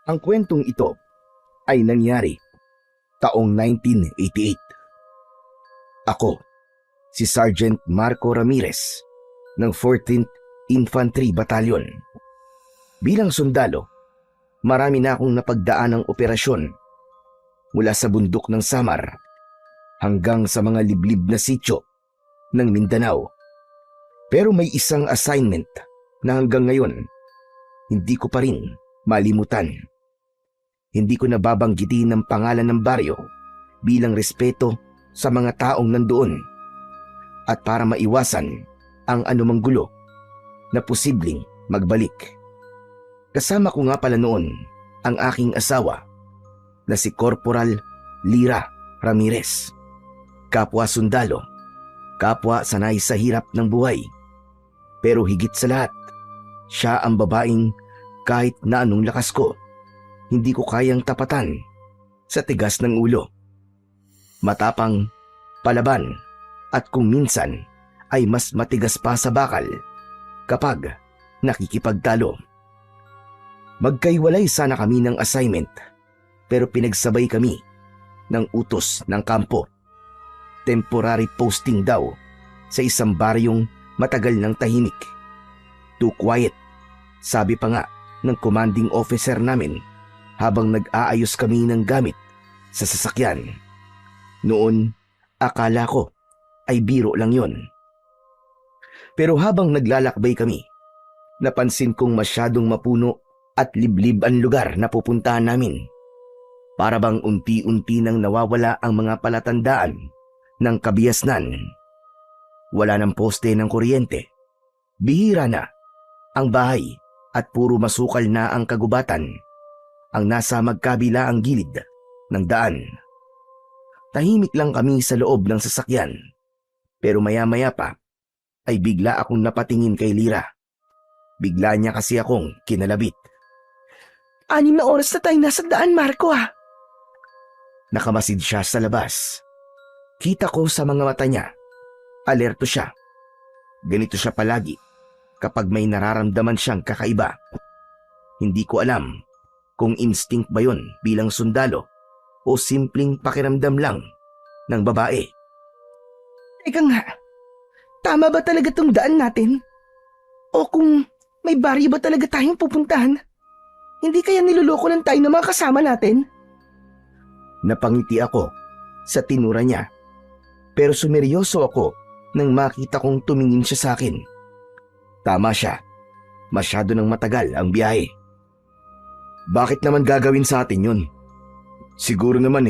Ang kwentong ito ay nangyari taong 1988. Ako, si Sergeant Marco Ramirez ng 14th Infantry Battalion. Bilang sundalo, marami na akong napagdaan ng operasyon mula sa bundok ng Samar hanggang sa mga liblib na sityo ng Mindanao. Pero may isang assignment na hanggang ngayon hindi ko pa rin malimutan. Hindi ko nababanggitin ang pangalan ng baryo bilang respeto sa mga taong nandoon at para maiwasan ang anumang gulo na posibleng magbalik. Kasama ko nga pala noon ang aking asawa na si Corporal Lira Ramirez. Kapwa sundalo, kapwa sanay sa hirap ng buhay. Pero higit sa lahat, siya ang babaeng kahit na anong lakas ko, hindi ko kayang tapatan sa tigas ng ulo. Matapang, palaban, at kung minsan ay mas matigas pa sa bakal kapag nakikipagtalo. Magkaiwalay sana kami ng assignment pero pinagsabay kami ng utos ng kampo. Temporary posting daw sa isang baryong matagal ng tahimik. Too quiet, sabi pa nga ng commanding officer namin habang nag-aayos kami ng gamit sa sasakyan. Noon, akala ko ay biro lang yon. Pero habang naglalakbay kami, napansin kong masyadong mapuno at liblib ang lugar na pupuntahan namin. Para bang unti-unti nang nawawala ang mga palatandaan ng kabiasnan. Wala ng poste ng kuryente. Bihira na ang bahay at puro masukal na ang kagubatan ang nasa magkabila ang gilid ng daan. Tahimik lang kami sa loob ng sasakyan pero maya-maya pa ay bigla akong napatingin kay Lira. Bigla niya kasi akong kinalabit. 6 na oras na tayo nasa daan, Marco ah. Nakamasid siya sa labas. Kita ko sa mga mata niya. Alerto siya. Ganito siya palagi kapag may nararamdaman siyang kakaiba. Hindi ko alam kung instinct ba yun bilang sundalo o simpleng pakiramdam lang ng babae. Teka nga, tama ba talaga tong daan natin? O kung may baryo ba talaga tayong pupuntahan? Hindi kaya niloloko lang tayo ng mga kasama natin? Napangiti ako sa tinura niya. Pero sumeryoso ako nang makita kong tumingin siya sa akin. Tama siya. Masyado nang matagal ang biyahe. Bakit naman gagawin sa atin yun? Siguro naman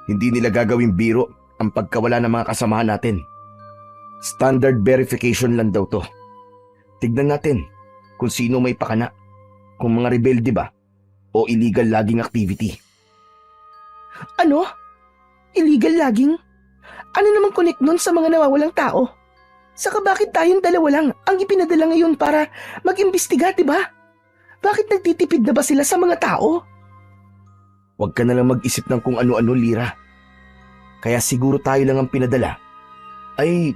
hindi nila gagawin biro ang pagkawala ng mga kasamahan natin. Standard verification lang daw to. Tignan natin kung sino may pakana. Kung mga rebelde ba o illegal logging activity. Ano? Illegal logging? Ano namang connect nun sa mga nawawalang tao? Saka bakit tayong dalawa lang ang ipinadala ngayon para mag-imbestiga, diba? Bakit nagtitipid na ba sila sa mga tao? Huwag ka na lang mag-isip ng kung ano-ano, Lira. Kaya siguro tayo lang ang pinadala. Ay,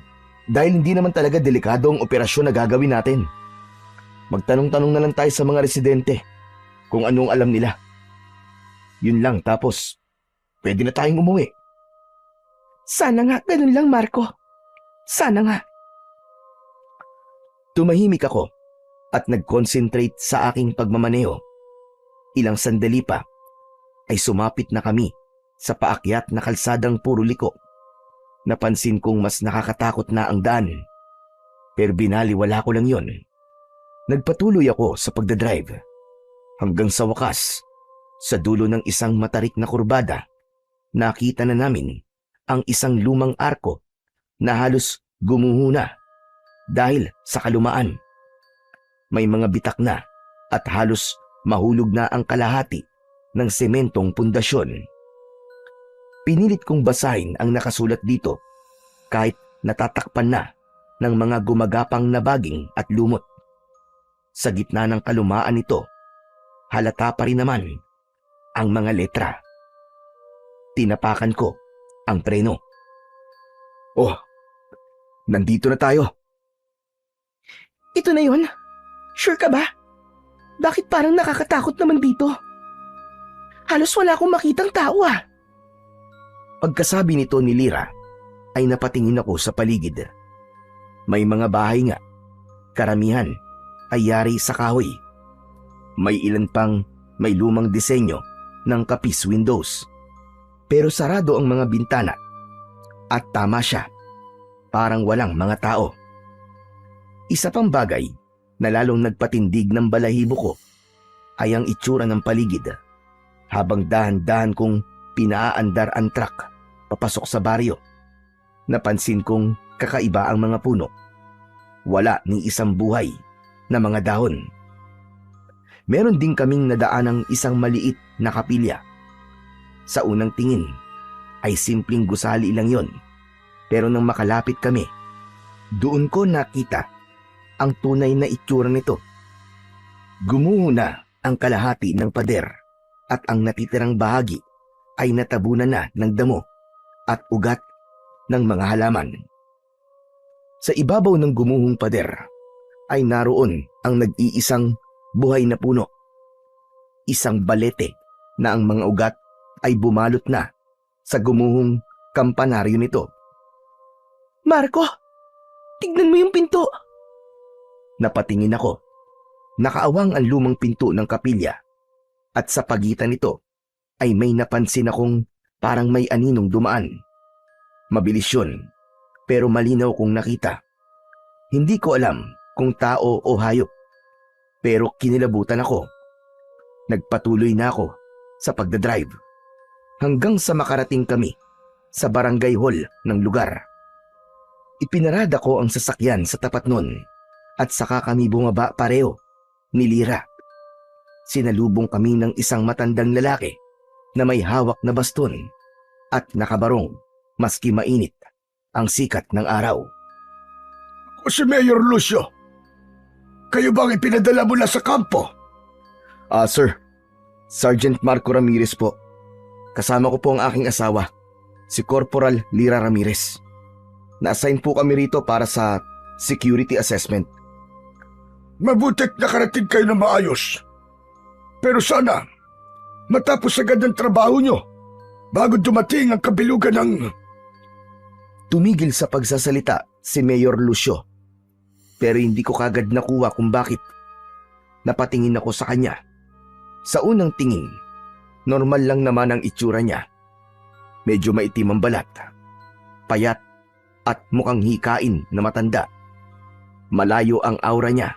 dahil hindi naman talaga delikado ang operasyon na gagawin natin. Magtanong-tanong na lang tayo sa mga residente kung anong alam nila. Yun lang, tapos pwede na tayong umuwi. Sana nga, ganun lang, Marco. Sana nga. Tumahimik ako at nag-concentrate sa aking pagmamaneho. Ilang sandali pa ay sumapit na kami sa paakyat na kalsadang puro liko. Napansin kong mas nakakatakot na ang daan. Pero binaliwala ko lang yon. Nagpatuloy ako sa pagdadrive. Hanggang sa wakas, sa dulo ng isang matarik na kurbada, nakita na namin ang isang lumang arko na halos gumuho na dahil sa kalumaan. May mga bitak na at halos mahulog na ang kalahati ng sementong pundasyon. Pinilit kong basahin ang nakasulat dito kahit natatakpan na ng mga gumagapang na baging at lumot. Sa gitna ng kalumaan nito, halata pa rin naman ang mga letra. Tinapakan ko ang preno. Oh, nandito na tayo. Ito na yun? Sure ka ba? Bakit parang nakakatakot naman dito? Halos wala akong makitang tao ah. Pagkasabi nito ni Lyra, ay napatingin ako sa paligid. May mga bahay nga. Karamihan ay yari sa kahoy. May ilan pang may lumang disenyo ng kapis windows. Pero sarado ang mga bintana. At tama siya, parang walang mga tao. Isa pang bagay na lalong nagpatindig ng balahibo ko ay ang itsura ng paligid. Habang dahan-dahan kong pinaaandar ang truck papasok sa baryo, napansin kong kakaiba ang mga puno. Wala ni isang buhay na mga dahon. Meron din kaming nadaanang isang maliit na kapilya. Sa unang tingin ay simpleng gusali lang yon. Pero nang makalapit kami, doon ko nakita ang tunay na itsura nito. Gumuho na ang kalahati ng pader at ang natitirang bahagi ay natabunan na ng damo at ugat ng mga halaman. Sa ibabaw ng gumuhong pader ay naroon ang nag-iisang buhay na puno. Isang balete na ang mga ugat ay bumalot na sa gumuhong kampanaryo nito. Marco, tignan mo yung pinto. Napatingin ako. Nakaawang ang lumang pinto ng kapilya at sa pagitan nito ay may napansin akong parang may aninong dumaan. Mabilis yun, pero malinaw kong nakita. Hindi ko alam kung tao o hayop, pero kinilabutan ako. Nagpatuloy na ako sa pagdadrive hanggang sa makarating kami sa barangay hall ng lugar. Ipinarada ko ang sasakyan sa tapat nun at saka kami bumaba pareho ni Lyra. Sinalubong kami ng isang matandang lalaki na may hawak na baston at nakabarong maski mainit ang sikat ng araw. O si Mayor Lucio, kayo bang ipinadala mo na sa kampo? Sir, Sergeant Marco Ramirez po. Kasama ko po ang aking asawa, si Corporal Lyra Ramirez. Na-assign po kami rito para sa security assessment. Mabutit nakarating kayo na maayos. Pero sana, matapos agad ang trabaho nyo bago dumating ang kabilugan ng... Tumigil sa pagsasalita si Mayor Lucio. Pero hindi ko kagad nakuha kung bakit. Napatingin ako sa kanya. Sa unang tingin, normal lang naman ang itsura niya. Medyo maitim ang balat, payat at mukhang hikain na matanda. Malayo ang aura niya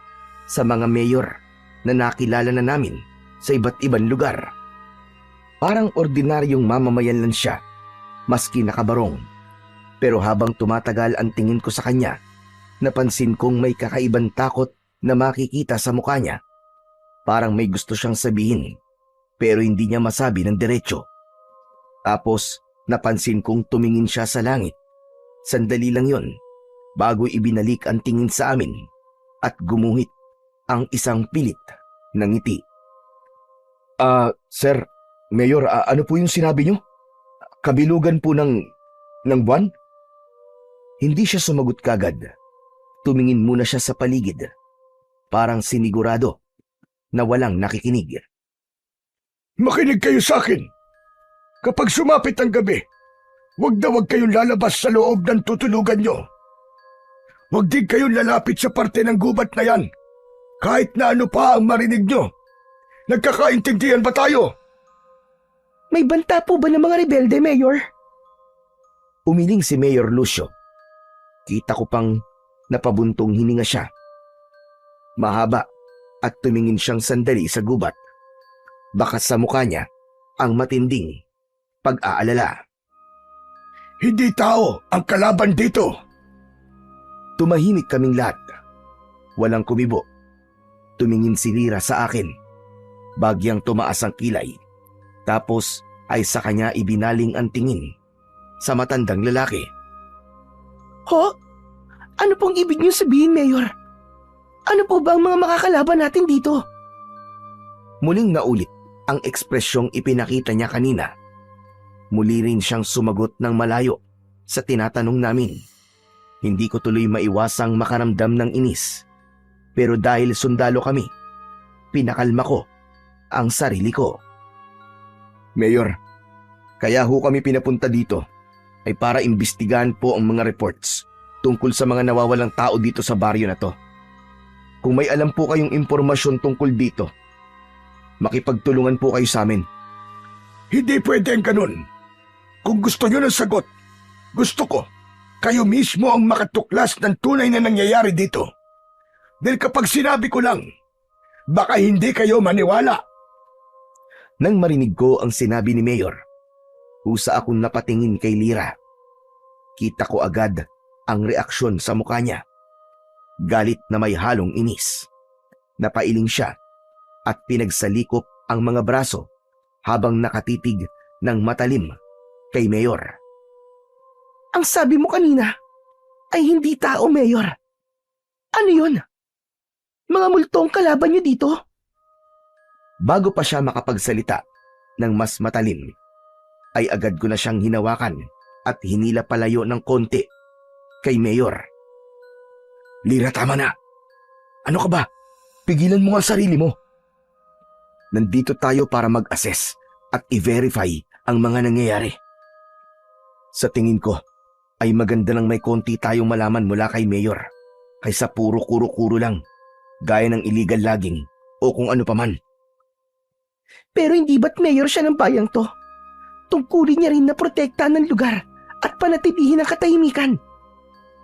sa mga mayor na nakilala na namin sa iba't ibang lugar. Parang ordinaryong mamamayan lang siya, maski nakabarong. Pero habang tumatagal ang tingin ko sa kanya, napansin kong may kakaibang takot na makikita sa mukha niya. Parang may gusto siyang sabihin, pero hindi niya masabi ng diretso. Tapos napansin kong tumingin siya sa langit. Sandali lang yon, bago ibinalik ang tingin sa amin at gumuhit ang isang pilit na ngiti. Sir, Mayor, ano po yung sinabi niyo? Kabilugan po ng buwan? Hindi siya sumagot kagad. Tumingin muna siya sa paligid. Parang sinigurado na walang nakikinig. Makinig kayo sa akin. Kapag sumapit ang gabi, huwag na huwag kayong lalabas sa loob ng tutulugan nyo. Huwag din kayong lalapit sa parte ng gubat na yan. Kahit na ano pa ang marinig nyo. Nagkakaintindihan ba tayo? May banta po ba ng mga rebelde, Mayor? Umiling si Mayor Lucio. Kita ko pang napabuntong hininga siya. Mahaba at tumingin siyang sandali sa gubat. Baka sa mukha niya ang matinding pag-aalala. Hindi tao ang kalaban dito. Tumahimik kaming lahat. Walang kumibo. Tumingin si Lyra sa akin. Bagyang tumaas ang kilay. Tapos ay sa kanya ibinaling ang tingin sa matandang lalaki. Ho? Ano pong ibig niyo sabihin, Mayor? Ano po ba ang mga makakalaban natin dito? Muling naulit ang ekspresyong ipinakita niya kanina. Muli rin siyang sumagot ng malayo sa tinatanong namin. Hindi ko tuloy maiwasang makaramdam ng inis. Pero dahil sundalo kami, pinakalma ko ang sarili ko. Mayor, kaya ho kami pinapunta dito ay para imbestigahan po ang mga reports tungkol sa mga nawawalang tao dito sa baryo na to. Kung may alam po kayong impormasyon tungkol dito, makipagtulungan po kayo sa amin. Hindi pwede ang ganun. Kung gusto nyo ng sagot, gusto ko, kayo mismo ang makatuklas ng tunay na nangyayari dito. Dahil kapag sinabi ko lang, baka hindi kayo maniwala. Nang marinig ko ang sinabi ni Mayor, usa akong napatingin kay Lira. Kita ko agad ang reaksyon sa mukha niya. Galit na may halong inis. Napailing siya at pinagsalikop ang mga braso habang nakatitig ng matalim kay Mayor. Ang sabi mo kanina ay hindi tao, Mayor. Ano yun? Mga multong kalaban niyo dito? Bago pa siya makapagsalita ng mas matalim, ay agad ko na siyang hinawakan at hinila palayo ng konti kay Mayor. Lira, tama na. Ano ka ba? Pigilan mo ang sarili mo. Nandito tayo para mag-assess at i-verify ang mga nangyayari. Sa tingin ko, ay maganda nang may konti tayong malaman mula kay Mayor kaysa puro kuro-kuro lang, gaya ng illegal logging o kung ano paman. Pero hindi ba't mayor siya ng bayang to? Tungkulin niya rin na protektahan ng lugar at panatilihin ang katahimikan.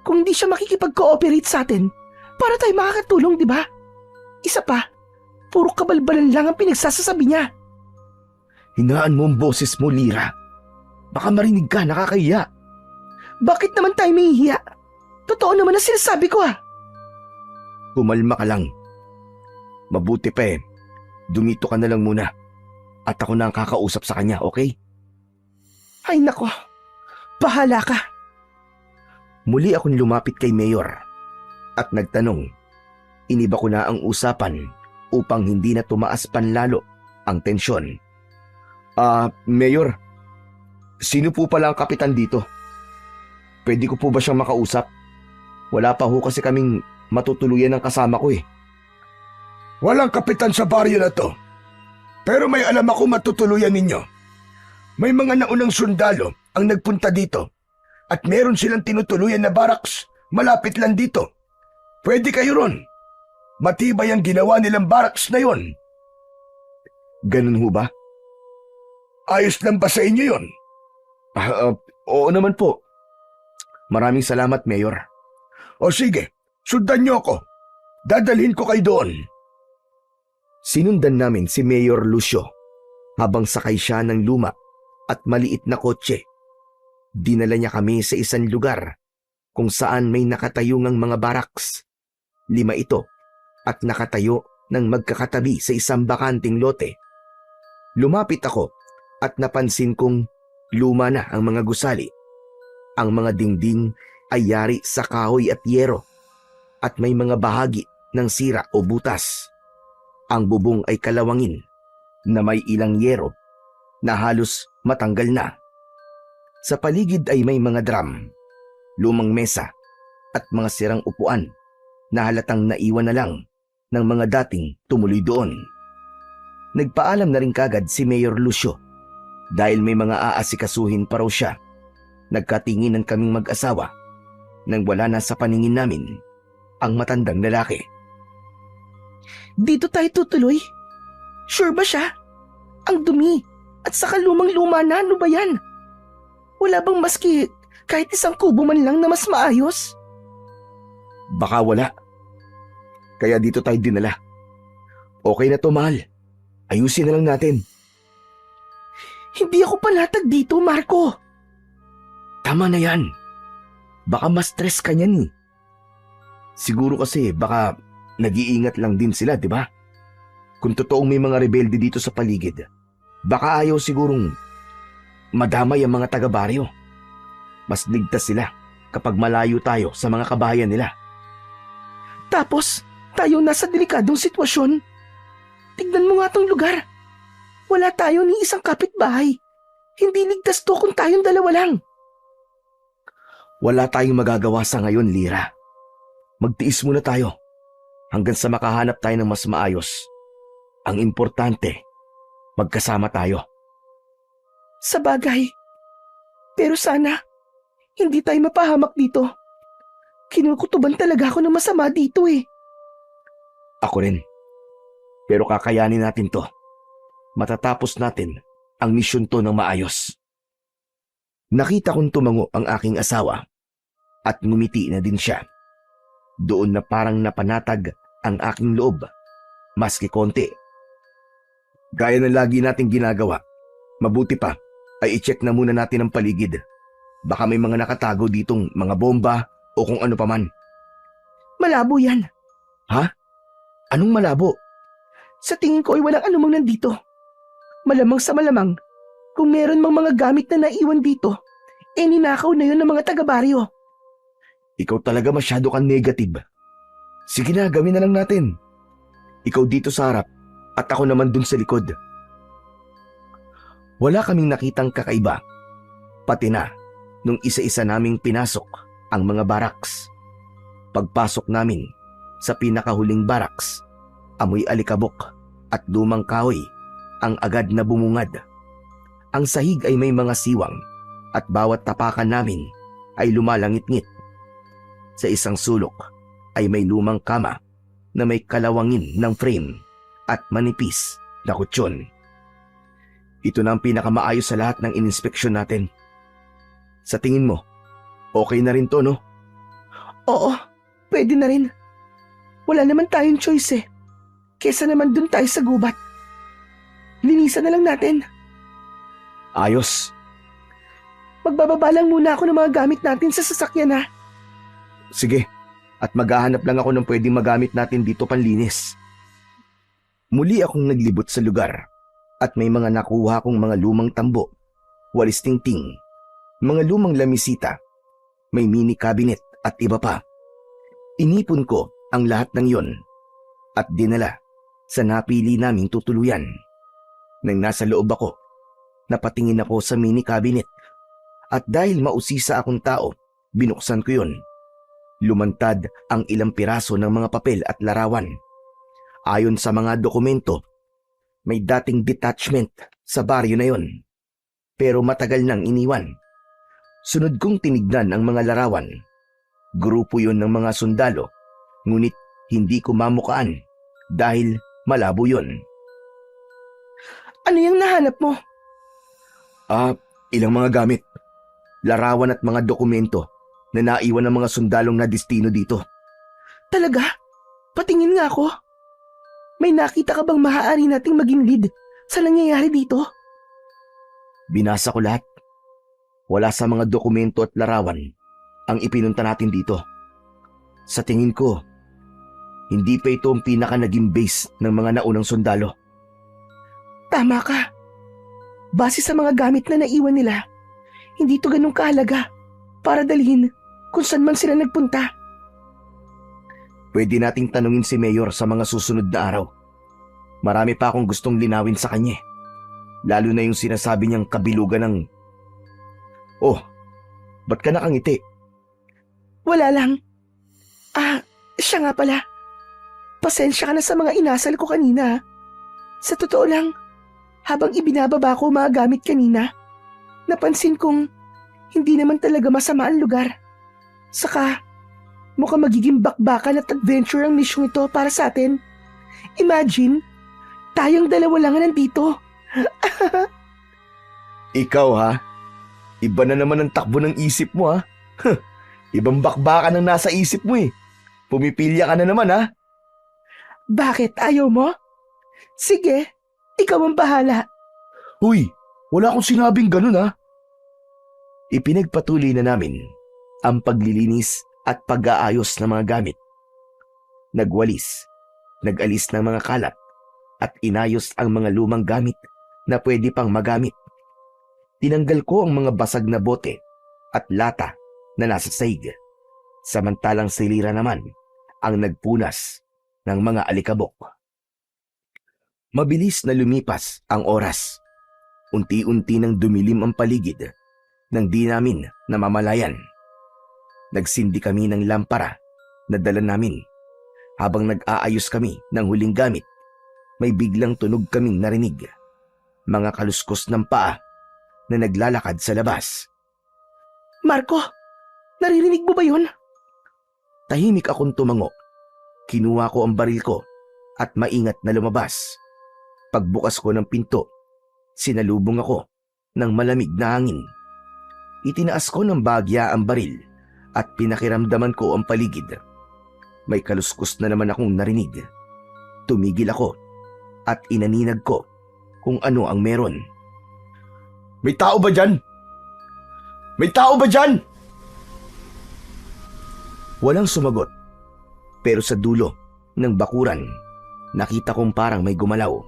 Kung hindi siya makikipag-cooperate sa atin, para tayo makakatulong, di ba? Isa pa, puro kabalbalan lang ang pinagsasasabi niya. Hinaan mo ang boses mo, Lira. Baka marinig ka, nakakahiya. Bakit naman tayo mahihiya? Totoo naman ang sinasabi ko Pumalma ka lang. Mabuti pa dumito ka na lang muna. At ako na ang kakausap sa kanya, okay? Ay nako, bahala ka. Muli akong lumapit kay Mayor at nagtanong. Iniba ko na ang usapan upang hindi na tumaas panlalo ang tensyon. Mayor, sino po pala ang kapitan dito? Pwede ko po ba siyang makausap? Wala pa ho kasi kaming matutuluyan ng kasama ko Walang kapitan sa baryo na to. Pero may alam ako matutuluyan ninyo. May mga naunang sundalo ang nagpunta dito at meron silang tinutuluyan na barracks malapit lang dito. Pwede kayo ron. Matibay ang ginawa nilang barracks na yon. Ganun ho ba? Ayos lang ba sa inyo yon? Oo naman po. Maraming salamat, Mayor. O sige, sundan niyo ako. Dadalhin ko kayo doon. Sinundan namin si Mayor Lucio habang sakay siya ng luma at maliit na kotse. Dinala niya kami sa isang lugar kung saan may nakatayungang mga barracks. 5 ito at nakatayo ng magkakatabi sa isang bakanting lote. Lumapit ako at napansin kong luma na ang mga gusali. Ang mga dingding ay yari sa kahoy at yero at may mga bahagi ng sira o butas. Ang bubong ay kalawangin na may ilang yero na halos matanggal na. Sa paligid ay may mga drum, lumang mesa at mga sirang upuan na halatang naiwan na lang ng mga dating tumuloy doon. Nagpaalam na rin kagad si Mayor Lucio dahil may mga aasikasuhin pa raw siya. Nagkatinginan kaming mag-asawa nang wala na sa paningin namin ang matandang lalaki. Dito tayo tutuloy? Sure ba siya? Ang dumi at saka lumang-luma na, ano ba yan? Wala bang maski kahit isang kubo man lang na mas maayos? Baka wala. Kaya dito tayo dinala. Okay na to, mahal. Ayusin na lang natin. Hindi ako panatag dito, Marco. Tama na yan. Baka ma-stress ka niyan. Siguro kasi baka nag-iingat lang din sila, di ba? Kung totoong may mga rebelde dito sa paligid, baka ayaw sigurong madamay ang mga taga-baryo. Mas ligtas sila kapag malayo tayo sa mga kabahayan nila. Tapos, tayo nasa delikadong sitwasyon. Tignan mo nga tong lugar. Wala tayo ni isang kapitbahay. Hindi ligtas to kung tayong dalawa lang. Wala tayong magagawa sa ngayon, Lira. Magtiis muna tayo hanggang sa makahanap tayo ng mas maayos. Ang importante, magkasama tayo. Sa bagay. Pero sana, hindi tayo mapahamak dito. Kinukutuban talaga ako ng masama dito eh. Ako rin. Pero kakayanin natin to. Matatapos natin ang misyon to ng maayos. Nakita kong tumango ang aking asawa at ngumiti na din siya. Doon na parang napanatag ang aking loob, maski konti. Gaya ng lagi nating ginagawa, mabuti pa ay i-check na muna natin ang paligid. Baka may mga nakatago ditong mga bomba o kung ano paman. Malabo yan. Anong malabo? Sa tingin ko ay walang anumang nandito. Malamang sa malamang, kung meron mang mga gamit na naiwan dito, ninakaw na yun ng mga taga-baryo. Ikaw talaga masyado kang negative. Sige na, gawin na lang natin. Ikaw dito sa harap at ako naman dun sa likod. Wala kaming nakitang kakaiba. Pati na nung isa-isa naming pinasok ang mga baraks. Pagpasok namin sa pinakahuling baraks, amoy alikabok at lumang kahoy ang agad na bumungad. Ang sahig ay may mga siwang at bawat tapakan namin ay lumalangit-ngit. Sa isang sulok ay may lumang kama na may kalawangin ng frame at manipis na kutsyon. Ito na ang pinakamaayos sa lahat ng ininspeksyon natin. Sa tingin mo, okay na rin to, no? Oo, pwede na rin. Wala naman tayong choice eh. Kesa naman dun tayo sa gubat. Linisan na lang natin. Ayos. Magbababa lang muna ako ng mga gamit natin sa sasakyan ha. Sige, at maghahanap lang ako ng pwedeng magamit natin dito panlinis. Muli akong naglibot sa lugar at may mga nakuha kong mga lumang tambo, walis tingting, mga lumang lamisita, may mini cabinet at iba pa. Inipon ko ang lahat ng yon at dinala sa napili naming tutuluyan. Nang nasa loob ako, napatingin ako sa mini cabinet at dahil mausisa akong tao, binuksan ko yon. Lumantad ang ilang piraso ng mga papel at larawan. Ayon sa mga dokumento, may dating detachment sa baryo na yon. Pero matagal nang iniwan. Sunod kong tinignan ang mga larawan. Grupo yon ng mga sundalo, ngunit hindi ko mamukaan dahil malabo yon. Ano yung nahanap mo? Ilang mga gamit, larawan at mga dokumento na naiwan ng mga sundalong na destino dito. Talaga? Patingin nga ako. May nakita ka bang maaari nating maging lead sa nangyayari dito? Binasa ko lahat. Wala sa mga dokumento at larawan ang ipinunta natin dito. Sa tingin ko, hindi pa ito ang pinaka naging base ng mga naunang sundalo. Tama ka. Base sa mga gamit na naiwan nila, hindi ito ganun kahalaga para dalhin kung saan man sila nagpunta. Pwede nating tanungin si Mayor sa mga susunod na araw. Marami pa akong gustong linawin sa kanya. Lalo na yung sinasabi niyang kabilugan ng... Oh, ba't ka nakangiti? Wala lang. Siya nga pala. Pasensya ka na sa mga inasal ko kanina. Sa totoo lang, habang ibinababa ko mga gamit kanina, napansin kong hindi naman talaga masama ang lugar. Saka, mukhang magiging bakbakan at adventure ang mission ito para sa atin. Imagine, tayong dalawa lang nandito. Ikaw ha? Iba na naman ang takbo ng isip mo ha? Ibang bakbakan ang nasa isip mo eh. Pumipilya ka na naman ha? Bakit? Ayaw mo? Sige, ikaw ang bahala. Huy, wala akong sinabing ganun ha? Ipinagpatuloy na namin ang paglilinis at pag-aayos ng mga gamit. Nagwalis, nag-alis ng mga kalat at inayos ang mga lumang gamit na pwede pang magamit. Tinanggal ko ang mga basag na bote at lata na nasa sahig. Samantalang silira naman ang nagpunas ng mga alikabok. Mabilis na lumipas ang oras. Unti-unti nang dumilim ang paligid nang di namin namamalayan. Nagsindi kami ng lampara na dala namin. Habang nag-aayos kami ng huling gamit, may biglang tunog kaming narinig. Mga kaluskos ng paa na naglalakad sa labas. Marco, naririnig mo ba yun? Tahimik akong tumango. Kinuha ko ang baril ko at maingat na lumabas. Pagbukas ko ng pinto, sinalubong ako ng malamig na hangin. Itinaas ko ng bagya ang baril at pinakiramdaman ko ang paligid. May kaluskos na naman akong narinig. Tumigil ako at inaninag ko kung ano ang meron. May tao ba dyan? May tao ba dyan? Walang sumagot. Pero sa dulo ng bakuran, nakita kong parang may gumalaw.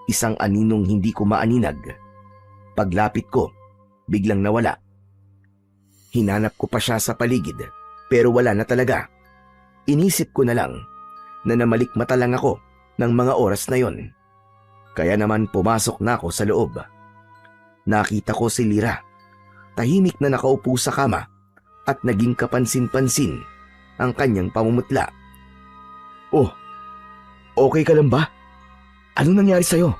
Isang aninong hindi ko maaninag. Paglapit ko, biglang nawala. Hinanap ko pa siya sa paligid, pero wala na talaga. Inisip ko na lang na namalikmata lang ako ng mga oras na yon. Kaya naman pumasok na ako sa loob. Nakita ko si Lyra. Tahimik na nakaupo sa kama at naging kapansin-pansin ang kanyang pamumutla. Oh, okay ka lang ba? Ano nangyari sa'yo?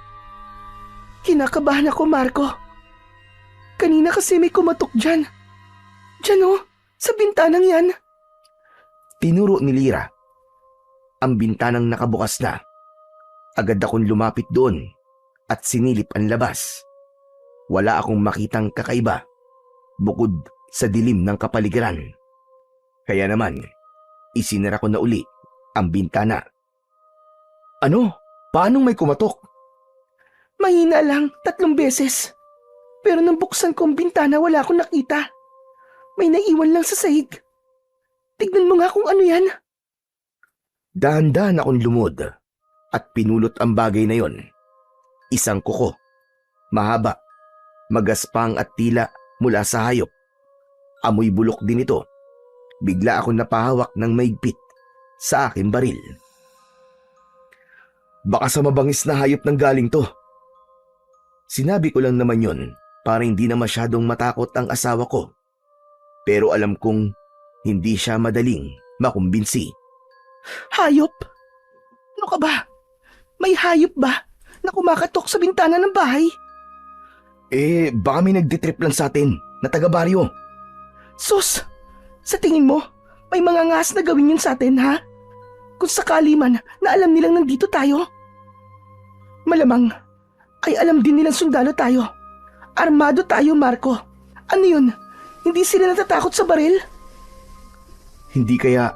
Kinakabahan ako, Marco. Kanina kasi may kumatok dyan. Dyan oh, sa bintanang yan. Tinuro ni Lyra. Ang bintanang nakabukas na. Agad akong lumapit doon at sinilip ang labas. Wala akong makitang kakaiba bukod sa dilim ng kapaligiran. Kaya naman, isinara ko na uli ang bintana. Ano? Paanong may kumatok? Mahina lang, 3 beses. Pero nang buksan ko ang bintana, wala akong nakita. May naiwan lang sa sahig. Tignan mo nga kung ano yan. Dahan-dahan akong lumod at pinulot ang bagay na yon. Isang kuko, mahaba, magaspang at tila mula sa hayop. Amoy bulok din ito. Bigla akong napahawak ng maigpit sa aking baril. Baka sa mabangis na hayop nang galing to. Sinabi ko lang naman yon para hindi na masyadong matakot ang asawa ko. Pero alam kong hindi siya madaling makumbinsi. Hayop? Ano ka ba? May hayop ba na kumakatok sa bintana ng bahay? Baka may nagditrip lang sa atin na taga-baryo. Sus! Sa tingin mo, may mga ngas na gawin yun sa atin, ha? Kung sakali man na alam nilang nandito tayo. Malamang ay alam din nilang sundalo tayo. Armado tayo, Marco. Ano yun? Hindi sila natatakot sa baril? Hindi kaya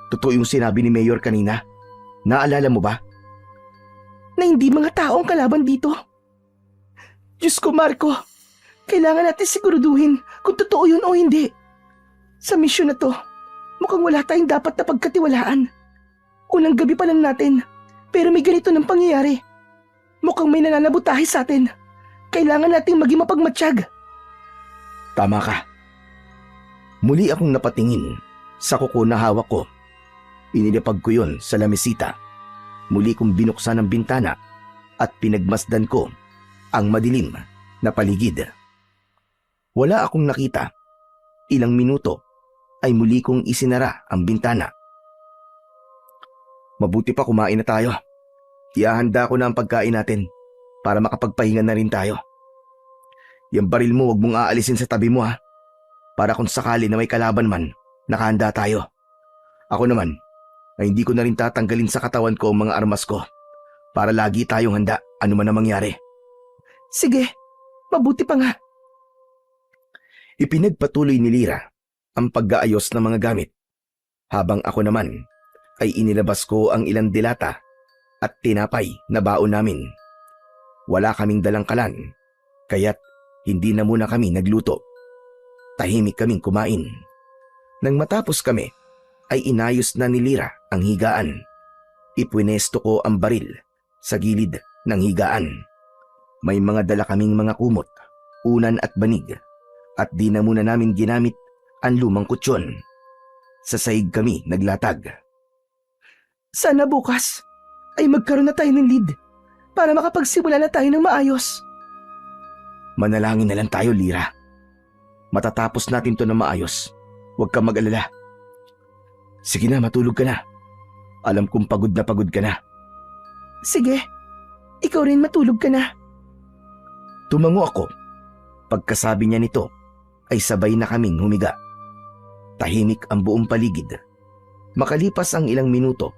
totoo yung sinabi ni Mayor kanina? Naalala mo ba? Na hindi mga tao ang kalaban dito. Diyos ko, Marco. Kailangan natin siguraduhin kung totoo yun o hindi. Sa misyon na to, mukhang wala tayong dapat na pagkatiwalaan. Unang gabi pa lang natin, pero may ganito ng pangyayari. Mukhang may nananabutahe sa atin. Kailangan nating maging mapagmatsyag. Tama ka. Muli akong napatingin sa kuko na hawak ko. Inilapag ko yon sa lamesita. Muli kong binuksan ang bintana at pinagmasdan ko ang madilim na paligid. Wala akong nakita. Ilang minuto ay muli kong isinara ang bintana. Mabuti pa kumain na tayo. Ihahanda ko na ang pagkain natin para makapagpahinga na rin tayo. Yung baril mo wag mong aalisin sa tabi mo ha. Para kung sakali na may kalaban man, nakahanda tayo. Ako naman, ay hindi ko na rin tatanggalin sa katawan ko ang mga armas ko para lagi tayong handa ano man ang mangyari. Sige, mabuti pa nga. Ipinagpatuloy ni Lyra ang pag-aayos ng mga gamit, habang ako naman ay inilabas ko ang ilang dilata at tinapay na baon namin. Wala kaming dalang kalan, kaya't hindi na muna kami nagluto. Tahimik kaming kumain. Nang matapos kami, ay inayos na ni Lyra ang higaan. Ipwinesto ko ang baril sa gilid ng higaan. May mga dala kaming mga kumot, unan at banig, at di na muna namin ginamit ang lumang kutsyon. Sa sahig kami naglatag. Sana bukas ay magkaroon na tayo ng lead para makapagsimula na tayo ng maayos. Manalangin na lang tayo, Lyra. Matatapos natin to na maayos. Huwag kang mag-alala. Sige na, matulog ka na. Alam kong pagod ka na. Sige, ikaw rin matulog ka na. Tumango ako. Pagkasabi niya nito ay sabay na kaming humiga. Tahimik ang buong paligid. Makalipas ang ilang minuto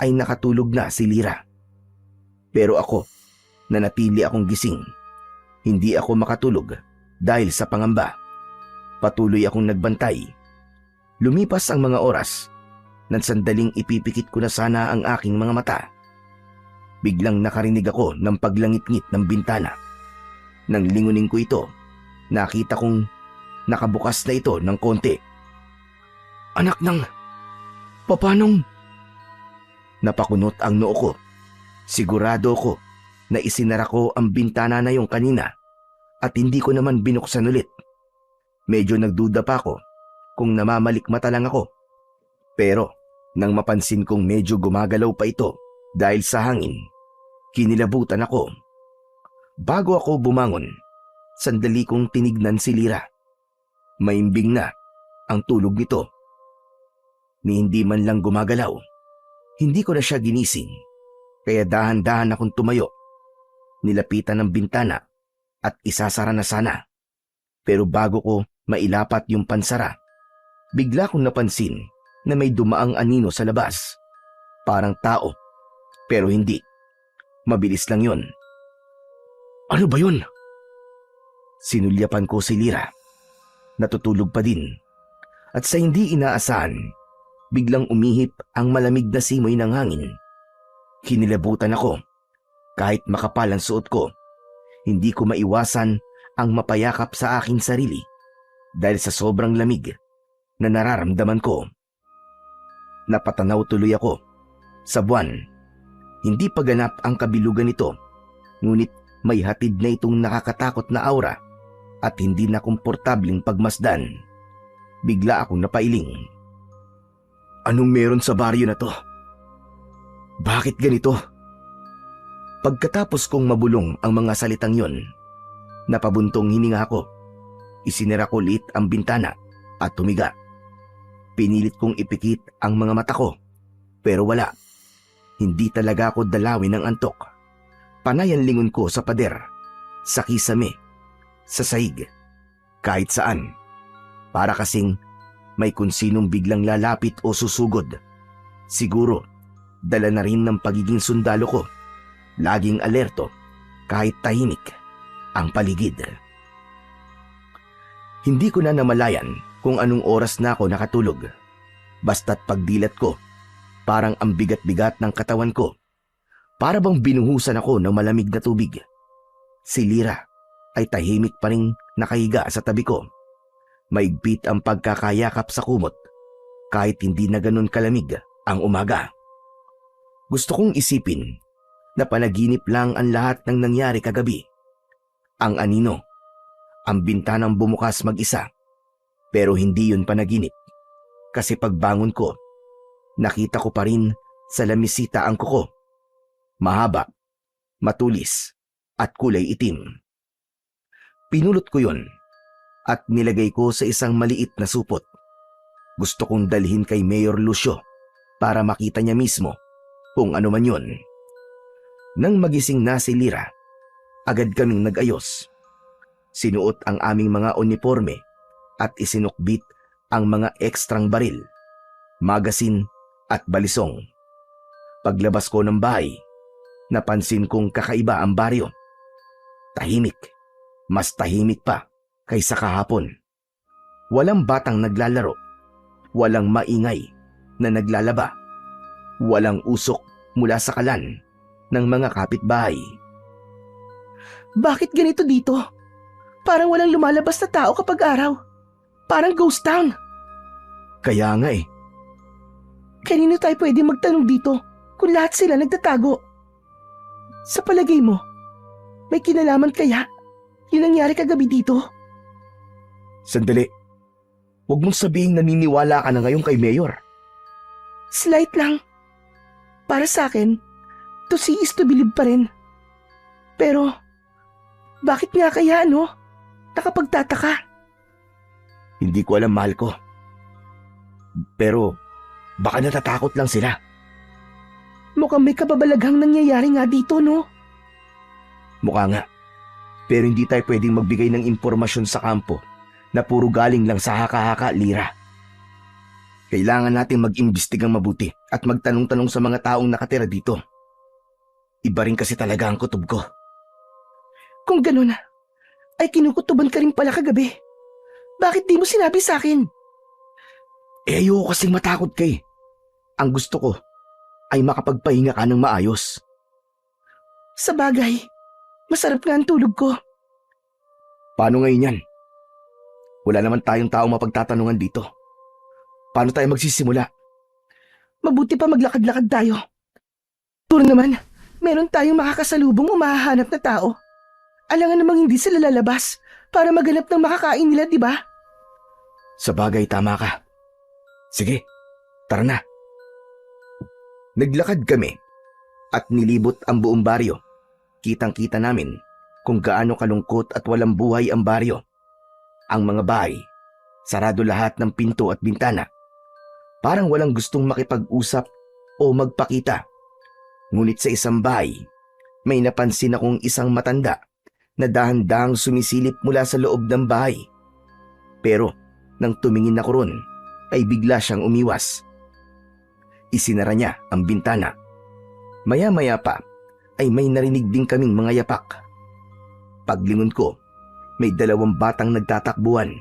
ay nakatulog na si Lira. Pero ako, nanatili akong gising. Hindi ako makatulog dahil sa pangamba. Patuloy akong nagbantay. Lumipas ang mga oras. Nang sandaling ipipikit ko na sana ang aking mga mata. Biglang nakarinig ako ng paglangit-ngit ng bintana. Nang lingunin ko ito, nakita kong nakabukas na ito ng konti. Anak ng... Papanong... Napakunot ang noo ko. Sigurado ko na isinara ko ang bintana na yung kanina at hindi ko naman binuksan ulit. Medyo nagduda pa ako kung namamalikmata lang ako. Pero nang mapansin kong medyo gumagalaw pa ito dahil sa hangin, kinilabutan ako. Bago ako bumangon, sandali kong tinignan si Lira. Maimbing na ang tulog nito. Ni hindi man lang gumagalaw. Hindi ko na siya ginising, kaya dahan-dahan akong tumayo. Nilapitan ng bintana at isasara na sana. Pero bago ko mailapat yung pansara, bigla kong napansin na may dumaang anino sa labas. Parang tao, pero hindi. Mabilis lang yun. Ano ba yun? Sinulyapan ko si Lira. Natutulog pa din. At sa hindi inaasahan, biglang umihip ang malamig na simoy ng hangin. Kinilabutan ako. Kahit makapal ang suot ko, hindi ko maiwasan ang mapayakap sa aking sarili dahil sa sobrang lamig na nararamdaman ko. Napatanaw tuloy ako sa buwan. Hindi pa ganap ang kabilugan nito, ngunit may hatid na itong nakakatakot na aura at hindi na komportabling pagmasdan. Bigla akong napailing. Anong meron sa baryo na to? Bakit ganito? Pagkatapos kong mabulong ang mga salitang yon, napabuntong hininga ako. Isinara ko ulit ang bintana at tumiga. Pinilit kong ipikit ang mga mata ko, pero wala. Hindi talaga ako dalawin ng antok. Panay ang lingon ko sa pader, sa kisame, sa sahig, kahit saan. Para kasing may kung sinong biglang lalapit o susugod. Siguro, dala na rin ng pagiging sundalo ko. Laging alerto, kahit tahimik, ang paligid. Hindi ko na namalayan kung anong oras na ako nakatulog. Basta't pagdilat ko, parang ang bigat-bigat ng katawan ko. Para bang binuhusan ako ng malamig na tubig. Si Lira ay tahimik pa rin nakahiga sa tabi ko. Maigpit ang pagkakayakap sa kumot kahit hindi na ganun kalamig ang umaga. Gusto kong isipin na panaginip lang ang lahat ng nangyari kagabi. Ang anino, ang bintanang bumukas mag-isa. Pero hindi yun panaginip. Kasi pagbangon ko, nakita ko pa rin sa lamisita ang kuko. Mahaba, matulis, at kulay itim. Pinulot ko yun at nilagay ko sa isang maliit na supot. Gusto kong dalhin kay Mayor Lucio para makita niya mismo kung ano man yun. Nang magising na si Lira, agad kaming nag-ayos. Sinuot ang aming mga uniforme at isinukbit ang mga ekstrang baril, magasin at balisong. Paglabas ko ng bahay, napansin kong kakaiba ang baryo. Tahimik, mas tahimik pa kaysa kahapon. Walang batang naglalaro, walang maingay na naglalaba, walang usok mula sa kalan ng mga kapitbahay. Bakit ganito dito? Parang walang lumalabas na tao kapag araw. Parang ghost town. Kaya nga eh. Kanino tayo pwede magtanong dito kung lahat sila nagtatago? Sa palagay mo, may kinalaman kaya yung nangyari kagabi dito? Sandali. Huwag mong sabihing naniniwala ka na ngayon kay Mayor. Slight lang. Para sa akin, to see is to believe pa rin. Pero, bakit nga kaya nakapagtataka? Hindi ko alam, mahal ko. Pero, baka natatakot lang sila. Mukhang may kababalaghang nangyayari nga dito, no? Mukha nga. Pero hindi tayo pwedeng magbigay ng impormasyon sa kampo na puro galing lang sa haka-haka, Lira. Kailangan natin mag-imbestigang mabuti at magtanong-tanong sa mga taong nakatira dito. Iba rin kasi talaga ang kutob ko. Kung ganun, ay kinukutuban ka rin pala kagabi. Bakit di mo sinabi sa akin? Ayoko kasing matakot ka eh. Ang gusto ko ay makapagpahinga ka ng maayos. Sa bagay, masarap nga ang tulog ko. Paano ngayon yan? Wala naman tayong taong mapagtatanungan dito. Paano tayo magsisimula? Mabuti pa maglakad-lakad tayo. Puro naman, meron tayong makakasalubong o mahahanap na tao. Alangan namang hindi sila lalabas para maganap ng makakain nila, di ba? Sa bagay, tama ka. Sige, tara na. Naglakad kami at nilibot ang buong baryo. Kitang-kita namin kung gaano kalungkot at walang buhay ang baryo. Ang mga bahay, sarado lahat ng pinto at bintana. Parang walang gustong makipag-usap o magpakita. Ngunit sa isang bahay, may napansin akong isang matanda na dahan-dahang sumisilip mula sa loob ng bahay. Pero nang tumingin ako ron, ay bigla siyang umiwas. Isinara niya ang bintana. Maya-maya pa ay may narinig din kaming mga yapak. Paglingon ko, may 2 batang nagtatakbuhan.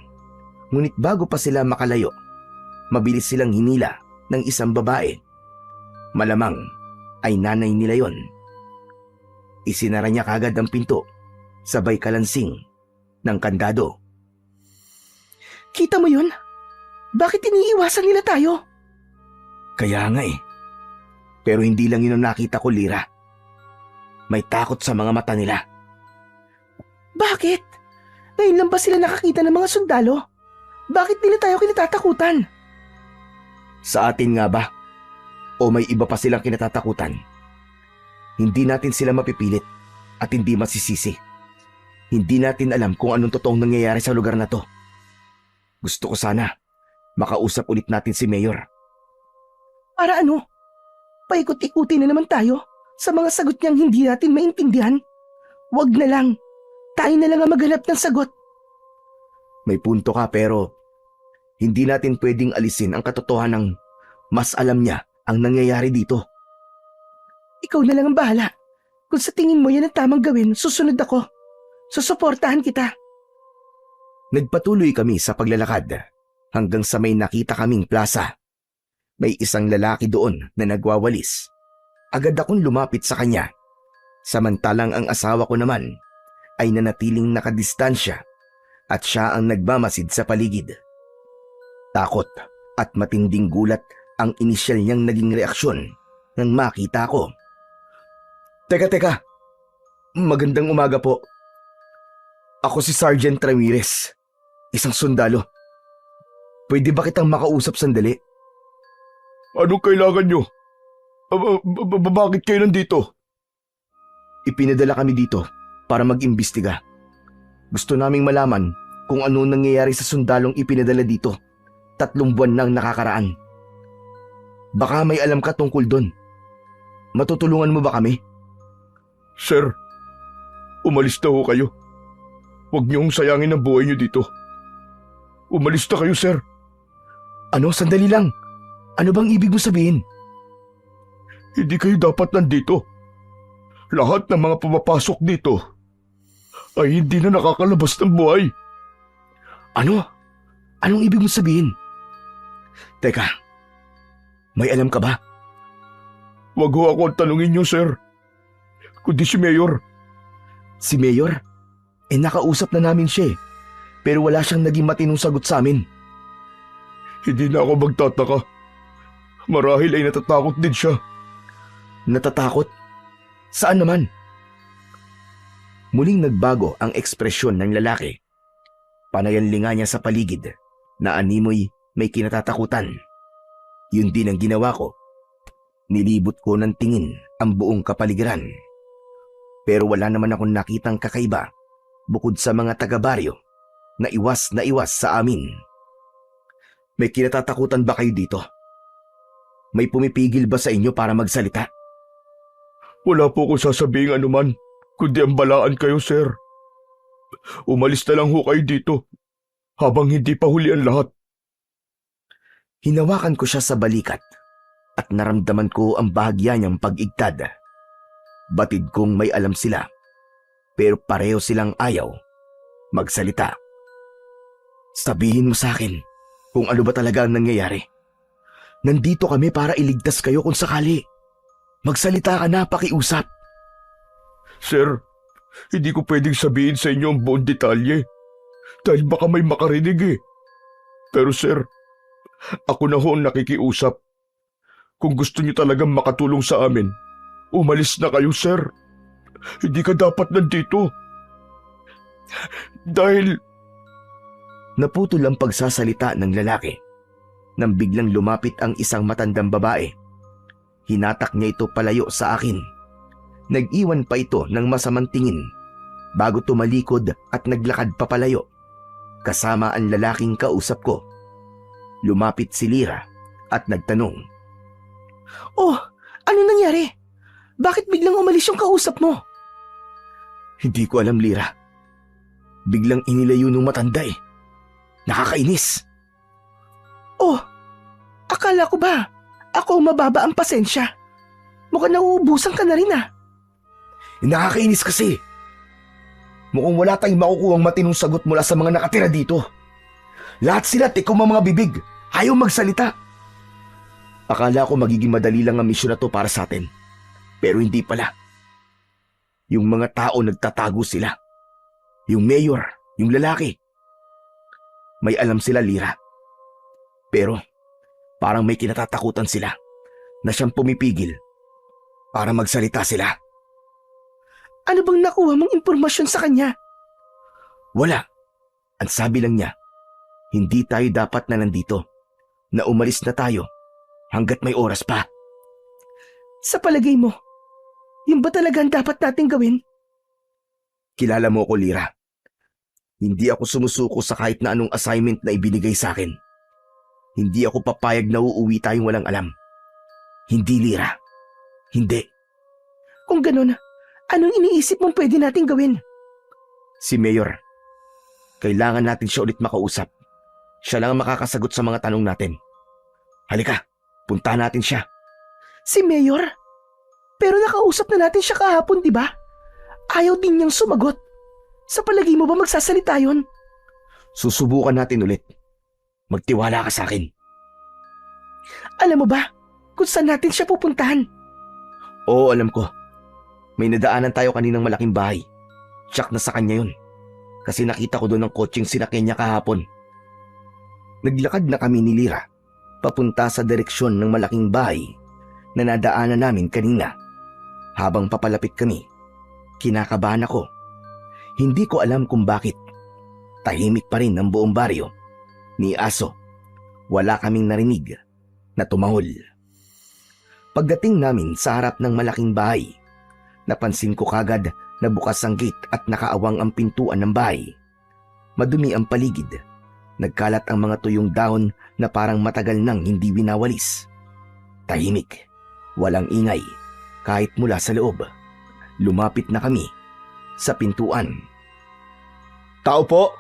Ngunit bago pa sila makalayo, mabilis silang hinila ng isang babae. Malamang ay nanay nila yon. Isinara niya kagad ang pinto, sabay kalansing ng kandado. Kita mo yun? Bakit iniiwasan nila tayo? Kaya nga eh. Pero hindi lang yun ang nakita ko, Lira. May takot sa mga mata nila. Bakit? Ngayon lang ba sila nakakita ng mga sundalo? Bakit nila tayo kinatatakutan? Sa atin nga ba? O may iba pa silang kinatatakutan? Hindi natin sila mapipilit at hindi masisisi. Hindi natin alam kung anong totoong nangyayari sa lugar na to. Gusto ko sana makausap ulit natin si Mayor. Para ano? Paikot-ikutin na naman tayo sa mga sagot niyang hindi natin maintindihan. Wag na lang. Tayo na lang ang maghanap ng sagot. May punto ka pero hindi natin pwedeng alisin ang katotohanang mas alam niya ang nangyayari dito. Ikaw na lang ang bahala. Kung sa tingin mo yan ang tamang gawin, susunod ako. Susuportahan kita. Nagpatuloy kami sa paglalakad hanggang sa may nakita kaming plaza. May isang lalaki doon na nagwawalis. Agad akong lumapit sa kanya. Samantalang ang asawa ko naman ay nanatiling nakadistansya at siya ang nagmamasid sa paligid. Takot at matinding gulat ang inisyal niyang naging reaksyon nang makita ko. Teka. Magandang umaga po. Ako si Sergeant Ramirez, isang sundalo. Pwede ba kitang makausap sandali? Anong kailangan nyo? Bakit kayo nandito? Ipinadala kami dito para mag-imbestiga. Gusto naming malaman kung ano nangyayari sa sundalong ipinadala dito. 3 buwan nang nakakaraan. Baka may alam ka tungkol doon. Matutulungan mo ba kami? Sir, umalis na ho kayo. Huwag niyong sayangin ang buhay niyo dito. Umalis na kayo, sir. Ano? Sandali lang. Ano bang ibig mo sabihin? Hindi kayo dapat nandito. Lahat ng mga pumapasok dito ay hindi na nakakalabas ng buhay. Ano? Anong ibig mo sabihin? Teka, may alam ka ba? Huwag ho ako ang tanungin niyo, sir. Kundi si Mayor. Si Mayor? Nakausap na namin siya eh. Pero wala siyang naging matinong sagot sa amin. Hindi na ako magtataka. Marahil ay natatakot din siya. Natatakot? Saan naman? Muling nagbago ang ekspresyon ng lalaki. Panayanlinga niya sa paligid na animoy may kinatatakutan. Yun din ang ginawa ko. Nilibot ko ng tingin ang buong kapaligiran. Pero wala naman akong nakitang kakaiba bukod sa mga taga-baryo na iwas sa amin. May kinatatakutan ba kayo dito? May pumipigil ba sa inyo para magsalita? Wala po ko sasabihin anuman, kundi ang balaan kayo, sir. Umalis na lang ho kayo dito habang hindi pa huli ang lahat. Hinawakan ko siya sa balikat at naramdaman ko ang bahagya niyang pag-igtad. Batid kong may alam sila, pero pareho silang ayaw magsalita. Sabihin mo sa akin kung ano ba talaga ang nangyayari. Nandito kami para iligtas kayo kung sakali. Magsalita ka na, pakiusap. Sir, hindi ko pwedeng sabihin sa inyo ang buong detalye dahil baka may makarinig eh. Pero sir, ako na ho ang nakikiusap. Kung gusto niyo talagang makatulong sa amin, umalis na kayo, sir. Hindi ka dapat nandito. Dahil... Naputol ang pagsasalita ng lalaki nang biglang lumapit ang isang matandang babae. Hinatak niya ito palayo sa akin. Nag-iwan pa ito ng masamang tingin bago tumalikod at naglakad papalayo kasama ang lalaking kausap ko. Lumapit si Lira at nagtanong. Oh, ano nangyari? Bakit biglang umalis yung kausap mo? Hindi ko alam, Lira. Biglang inilayo nung matanda eh. Nakakainis. Oh, akala ko ba ako mababa ang pasensya? Mukhang nauubusan ka na rin ah. Nakakainis kasi. Mukhang wala tayong makukuhang matinong sagot mula sa mga nakatira dito. Lahat sila tikom ang mga bibig. Ayaw magsalita. Akala ko magiging madali lang ang misyon na to para sa atin. Pero hindi pala. Yung mga tao nagtatago sila. Yung mayor, yung lalaki. May alam sila, Lira. Pero parang may kinatatakutan sila na siyang pumipigil para magsalita sila. Ano bang nakuha mong impormasyon sa kanya? Wala. Ang sabi lang niya, hindi tayo dapat na nandito. Na umalis na tayo hanggat may oras pa. Sa palagay mo, yun ba talaga ang dapat nating gawin? Kilala mo ako, Lira. Hindi ako sumusuko sa kahit na anong assignment na ibinigay sa akin. Hindi ako papayag na uuwi tayong walang alam. Hindi, Lira. Hindi. Kung ganun, anong iniisip mong pwede nating gawin? Si Mayor. Kailangan natin siya ulit makausap. Siya lang ang makakasagot sa mga tanong natin. Halika, punta natin siya. Si Mayor? Pero nakausap na natin siya kahapon, di ba? Ayaw din niyang sumagot. Sa palagay mo ba magsasalita yun? Susubukan natin ulit. Magtiwala ka sa akin. Alam mo ba kung saan natin siya pupuntahan? Oo, alam ko. May nadaanan tayo kaninang malaking bahay. Tsak na sa kanya yun. Kasi nakita ko doon ang kotseng sinakyan niya kahapon. Naglakad na kami ni Lira papunta sa direksyon ng malaking bahay na nadaanan namin kanina. Habang papalapit kami, kinakabahan ako. Hindi ko alam kung bakit. Tahimik pa rin ang buong baryo. Ni aso, wala kaming narinig na tumahol. Pagdating namin sa harap ng malaking bahay, napansin ko kagad na bukas ang gate at nakaawang ang pintuan ng bahay. Madumi ang paligid. Nagkalat ang mga tuyong dahon na parang matagal nang hindi winawalis. Tahimik, walang ingay, kahit mula sa loob. Lumapit na kami sa pintuan. Tao po?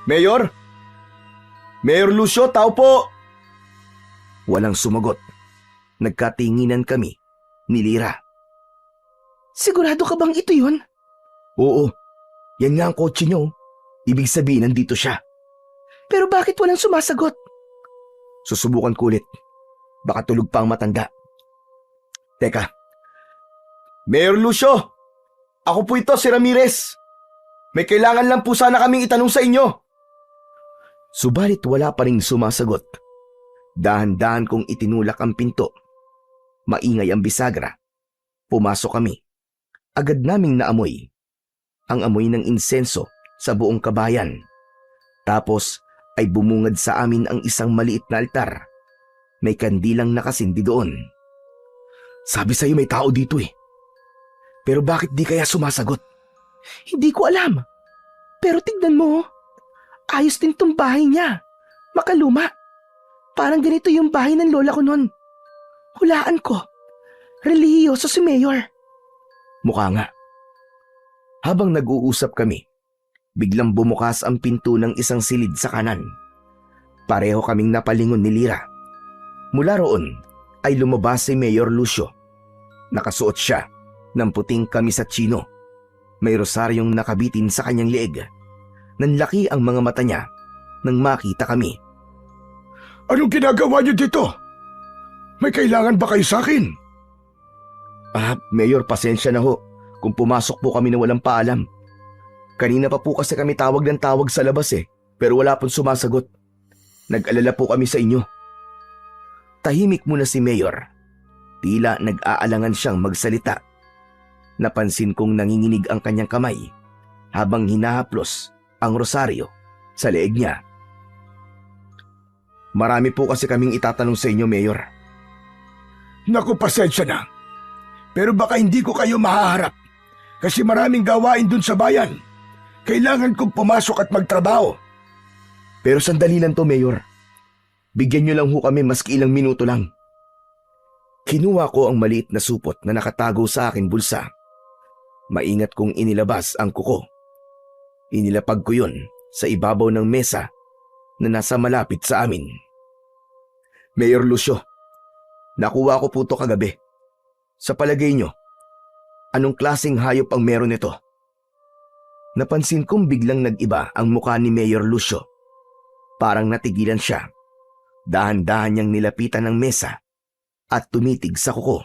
Mayor? Mayor Lucio, tao po! Walang sumagot. Nagkatinginan kami ni Lira. Sigurado ka bang ito yun? Oo, yan nga ang kotse niyo. Ibig sabihin nandito siya. Pero bakit walang sumasagot? Susubukan ko ulit. Baka tulog pa ang matanda. Teka. Mayor Lucio! Ako po ito, si Ramirez. May kailangan lang po sana kaming itanong sa inyo. Subalit wala pa ring sumasagot. Dahan-dahan kong itinulak ang pinto. Maingay ang bisagra. Pumasok kami. Agad naming naamoy. Ang amoy ng insenso sa buong kabayan. Tapos ay bumungad sa amin ang isang maliit na altar. May kandilang nakasindi doon. Sabi sa'yo may tao dito eh. Pero bakit di kaya sumasagot? Hindi ko alam. Pero tignan mo, ayos din tong bahay niya. Makaluma. Parang ganito yung bahay ng lola ko nun. Hulaan ko. Relihiyoso si Mayor. Mukha nga. Habang nag-uusap kami, Biglang bumukas ang pinto ng isang silid sa kanan. Pareho kaming napalingon ni Lyra. Mula roon ay lumabas si Mayor Lucio. Nakasuot siya ng puting kamis at chino. May rosaryong nakabitin sa kanyang leeg. Nanlaki ang mga mata niya nang makita kami. Anong ginagawa niyo dito? May kailangan ba kayo sa akin? Mayor, pasensya na ho kung pumasok po kami na walang paalam. Kanina pa po kasi kami tawag ng tawag sa labas pero wala pong sumasagot. Nag-alala po kami sa inyo. Tahimik muna si Mayor. Tila nag-aalangan siyang magsalita. Napansin kong nanginginig ang kanyang kamay habang hinahaplos ang rosaryo sa leeg niya. Marami po kasi kaming itatanong sa inyo, Mayor. Naku, pasensya na. Pero baka hindi ko kayo mahaharap kasi maraming gawain dun sa bayan. Kailangan kong pumasok at magtrabaho. Pero sandali lang to, Mayor. Bigyan niyo lang ho kami maski ilang minuto lang. Kinuha ko ang maliit na supot na nakatago sa aking bulsa. Maingat kong inilabas ang kuko. Inilapag ko yun sa ibabaw ng mesa na nasa malapit sa amin. Mayor Lucio, nakuha ko po to kagabi. Sa palagay nyo, anong klaseng hayop ang meron nito? Napansin kong biglang nag-iba ang mukha ni Mayor Lucio. Parang natigilan siya. Dahan-dahan niyang nilapitan ng mesa at tumitig sa kuko.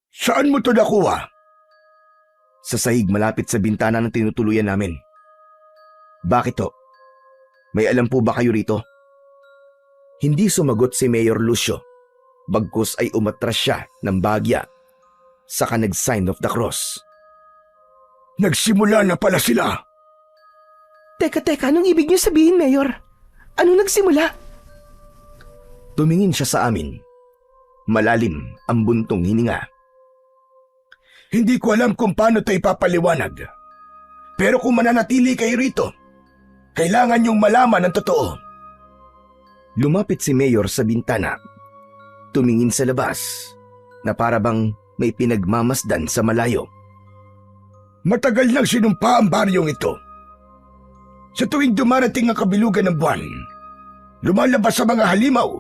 Saan mo to nakuha? Sa sahig malapit sa bintana ng tinutuluyan namin. Bakit to? May alam po ba kayo rito? Hindi sumagot si Mayor Lucio. Bagkus ay umatras siya ng bagya. Saka nag-sign of the cross. Nagsimula na pala sila. Teka, anong ibig niyo sabihin, Mayor? Ano nagsimula? Tumingin siya sa amin. Malalim ang buntong hininga. Hindi ko alam kung paano ito ipapaliwanag. Pero kung mananatili kayo rito, kailangan niyong malaman ang totoo. Lumapit si Mayor sa bintana. Tumingin sa labas na para bang may pinagmamasdan sa malayo. Matagal nang sinumpa ang baryong ito. Sa tuwing dumarating ang kabilugan ng buwan, lumalabas sa mga halimaw.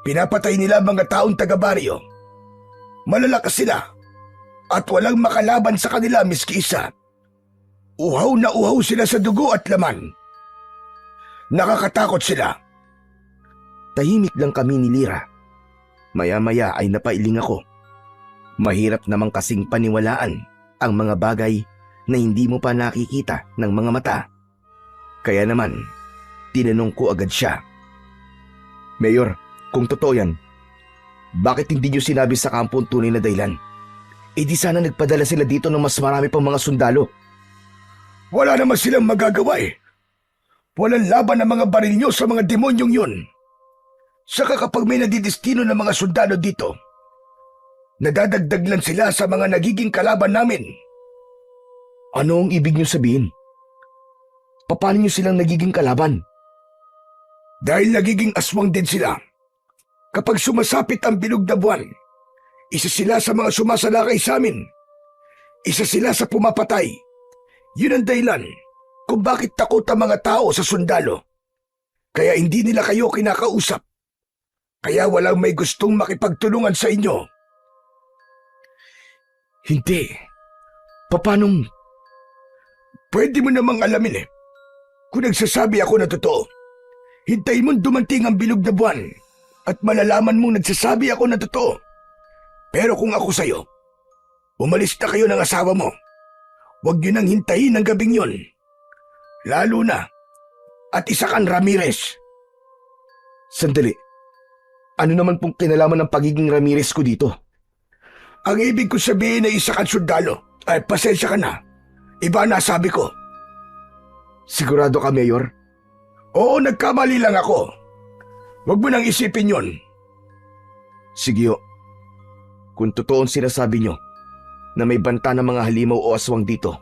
Pinapatay nila ang mga taong taga-baryo. Malalakas sila at walang makalaban sa kanila miski isa. Uhaw na uhaw sila sa dugo at laman. Nakakatakot sila. Tahimik lang kami ni Lyra. Maya-maya ay napailing ako. Mahirap namang kasing paniwalaan ang mga bagay na hindi mo pa nakikita ng mga mata. Kaya naman, tinanong ko agad siya. Mayor, kung totoo yan, bakit hindi niyo sinabi sa kampo ang tunay na dahilan? Di sana nagpadala sila dito ng mas marami pang mga sundalo. Wala naman silang magagawa Walang laban ang mga baril nyo sa mga demonyong yun. Saka kapag may nadidestino ng mga sundalo dito, nadadagdag lang sila sa mga nagiging kalaban namin. Ano ang ibig niyo sabihin? Paano niyo silang nagiging kalaban? Dahil nagiging aswang din sila. Kapag sumasapit ang bilog na buwan, isa sila sa mga sumasalakay sa amin. Isa sila sa pumapatay. Yun ang dahilan kung bakit takot ang mga tao sa sundalo. Kaya hindi nila kayo kinakausap. Kaya walang may gustong makipagtulungan sa inyo. Hindi. Paanong? Pwede mo namang alamin kung nagsasabi ako na totoo. Hintayin mong dumating ang bilog na buwan at malalaman mong nagsasabi ako na totoo. Pero kung ako sa'yo, umalis na kayo ng asawa mo. Huwag niyo nang hintayin ang gabing yon. Lalo na at isa kang Ramirez. Sandali. Ano naman pong kinalaman ng pagiging Ramirez ko dito? Ang ibig ko sabihin ay isa kang sundalo. Ay, pasensya ka na. Iba na sabi ko. Sigurado ka, Mayor? Oo, nagkamali lang ako. Huwag mo nang isipin yon. Sige ho. Kung totoo ang sinasabi nyo na may banta ng mga halimaw o aswang dito,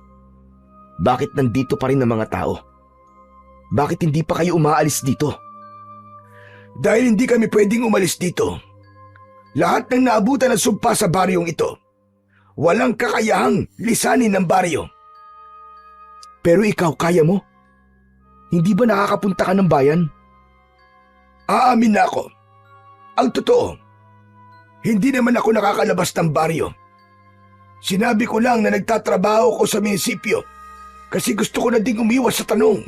bakit nandito pa rin ang mga tao? Bakit hindi pa kayo umaalis dito? Dahil hindi kami pwedeng umalis dito. Lahat ng naabutan ng sumpa sa baryong ito, walang kakayahang lisanin ng baryo. Pero ikaw, kaya mo? Hindi ba nakakapunta ka ng bayan? Aamin na ako. Ang totoo, hindi naman ako nakakalabas ng baryo. Sinabi ko lang na nagtatrabaho ko sa munisipyo kasi gusto ko na ding umiwas sa tanong.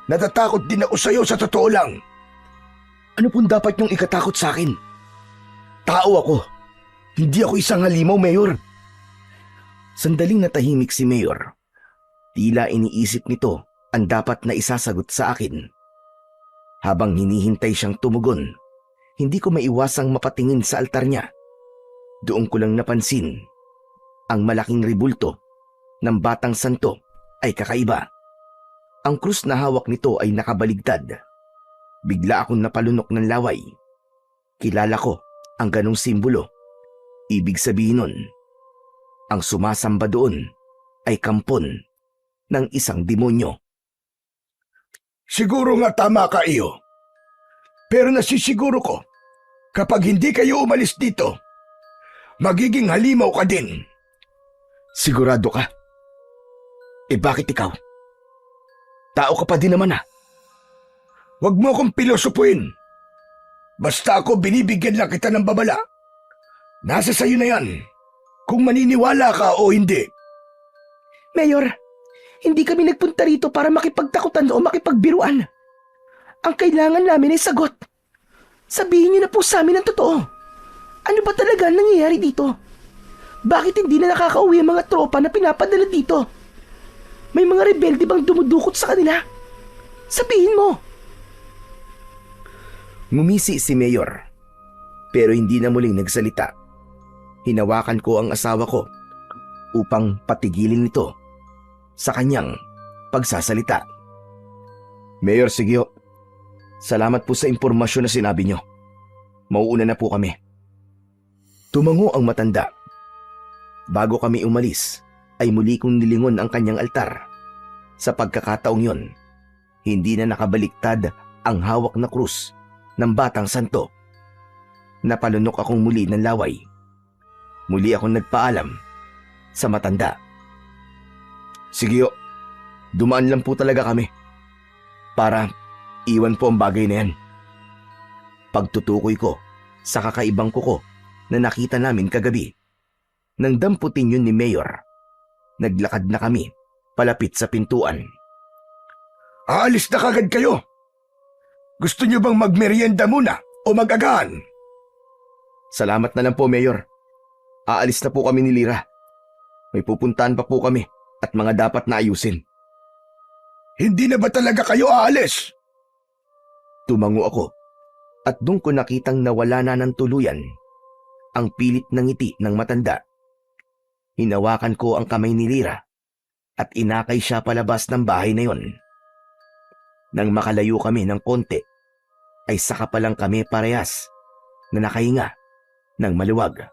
Natatakot din ako sa'yo sa totoo lang. Ano pong dapat niyong ikatakot sa akin? Tao ako. Hindi ako isang halimaw, Mayor. Sandaling natahimik si Mayor. Tila iniisip nito ang dapat na isasagot sa akin. Habang hinihintay siyang tumugon, hindi ko maiwasang mapatingin sa altar niya. Doon ko lang napansin, ang malaking ribulto ng Batang Santo ay kakaiba. Ang krus na hawak nito ay nakabaligtad. Bigla akong napalunok ng laway. Kilala ko ang ganong simbolo. Ibig sabihin nun, ang sumasamba doon ay kampon ng isang demonyo. Siguro nga tama ka, iyo. Pero nasisiguro ko, kapag hindi kayo umalis dito, magiging halimaw ka din. Sigurado ka? Eh bakit ikaw? Tao ka pa din naman Huwag mo akong pilosopuin. Basta ako binibigyan lang kita ng babala. Nasa sayo na yan, kung maniniwala ka o hindi. Mayor, hindi kami nagpunta rito para makipagtakutan o makipagbiruan. Ang kailangan namin ay sagot. Sabihin niyo na po sa amin ang totoo. Ano ba talaga ang nangyayari dito? Bakit hindi na nakakauwi ang mga tropa na pinapadala dito? May mga rebelde bang dumudukot sa kanila? Sabihin mo! Ngumisi si Mayor, pero hindi na muling nagsalita. Hinawakan ko ang asawa ko upang patigilin ito sa kanyang pagsasalita. Mayor Sigio, salamat po sa impormasyon na sinabi nyo. Mauuna na po kami. Tumango ang matanda. Bago kami umalis, ay muli kong nilingon ang kanyang altar. Sa pagkakataong yon, hindi na nakabaliktad ang hawak na krus ng Batang Santo. Napalunok akong muli ng laway. Muli akong nagpaalam sa matanda. Sige, dumaan lang po talaga kami para iwan po ang bagay na yan. Pagtutukoy ko sa kakaibang kuko na nakita namin kagabi. Nang damputin yun ni Mayor, naglakad na kami palapit sa pintuan. Aalis na kagad kayo. Gusto niyo bang magmerienda muna o mag-agahan? Salamat na lang po, Mayor. Aalis na po kami ni Lira. May pupuntahan pa po kami at mga dapat na ayusin. Hindi na ba talaga kayo aalis? Tumango ako at doon ko nakitang nawala na ng tuluyan ang pilit na ngiti ng matanda. Hinawakan ko ang kamay ni Lira at inakay siya palabas ng bahay na yon. Nang makalayo kami ng konti, ay saka pa lang kami parehas na nakahinga ng maluwag.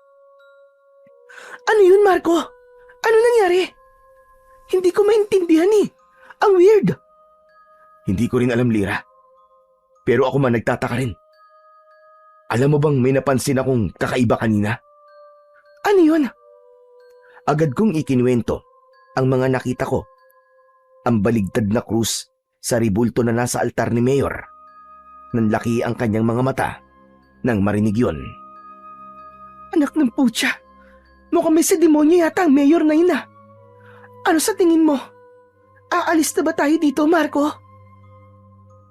Ano yun, Marco? Ano nangyari? Hindi ko maintindihan eh. Ang weird. Hindi ko rin alam, Lira. Pero ako man nagtataka rin. Alam mo bang may napansin akong kakaiba kanina? Ano yun? Agad kong ikinuwento ang mga nakita ko. Ang baligtad na krus sa ribulto na nasa altar ni Mayor. Nanlaki ang kanyang mga mata nang marinig yun. Anak ng putya. Mukhang may demonyo yata ang mayor na yun ah. Ano sa tingin mo? Aalis na ba tayo dito, Marco?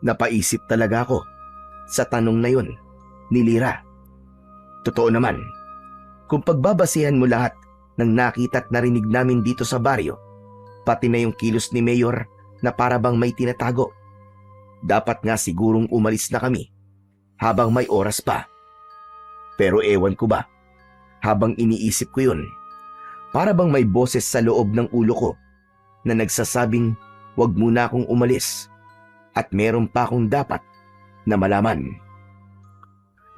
Napaisip talaga ako sa tanong na yun ni Lira. Totoo naman, kung pagbabasihan mo lahat ng nakita at narinig namin dito sa baryo, pati na yung kilos ni Mayor na para bang may tinatago, dapat nga sigurong umalis na kami habang may oras pa. Pero ewan ko ba, habang iniisip ko yun, para bang may boses sa loob ng ulo ko na nagsasabing wag muna akong umalis at meron pa akong dapat na malaman.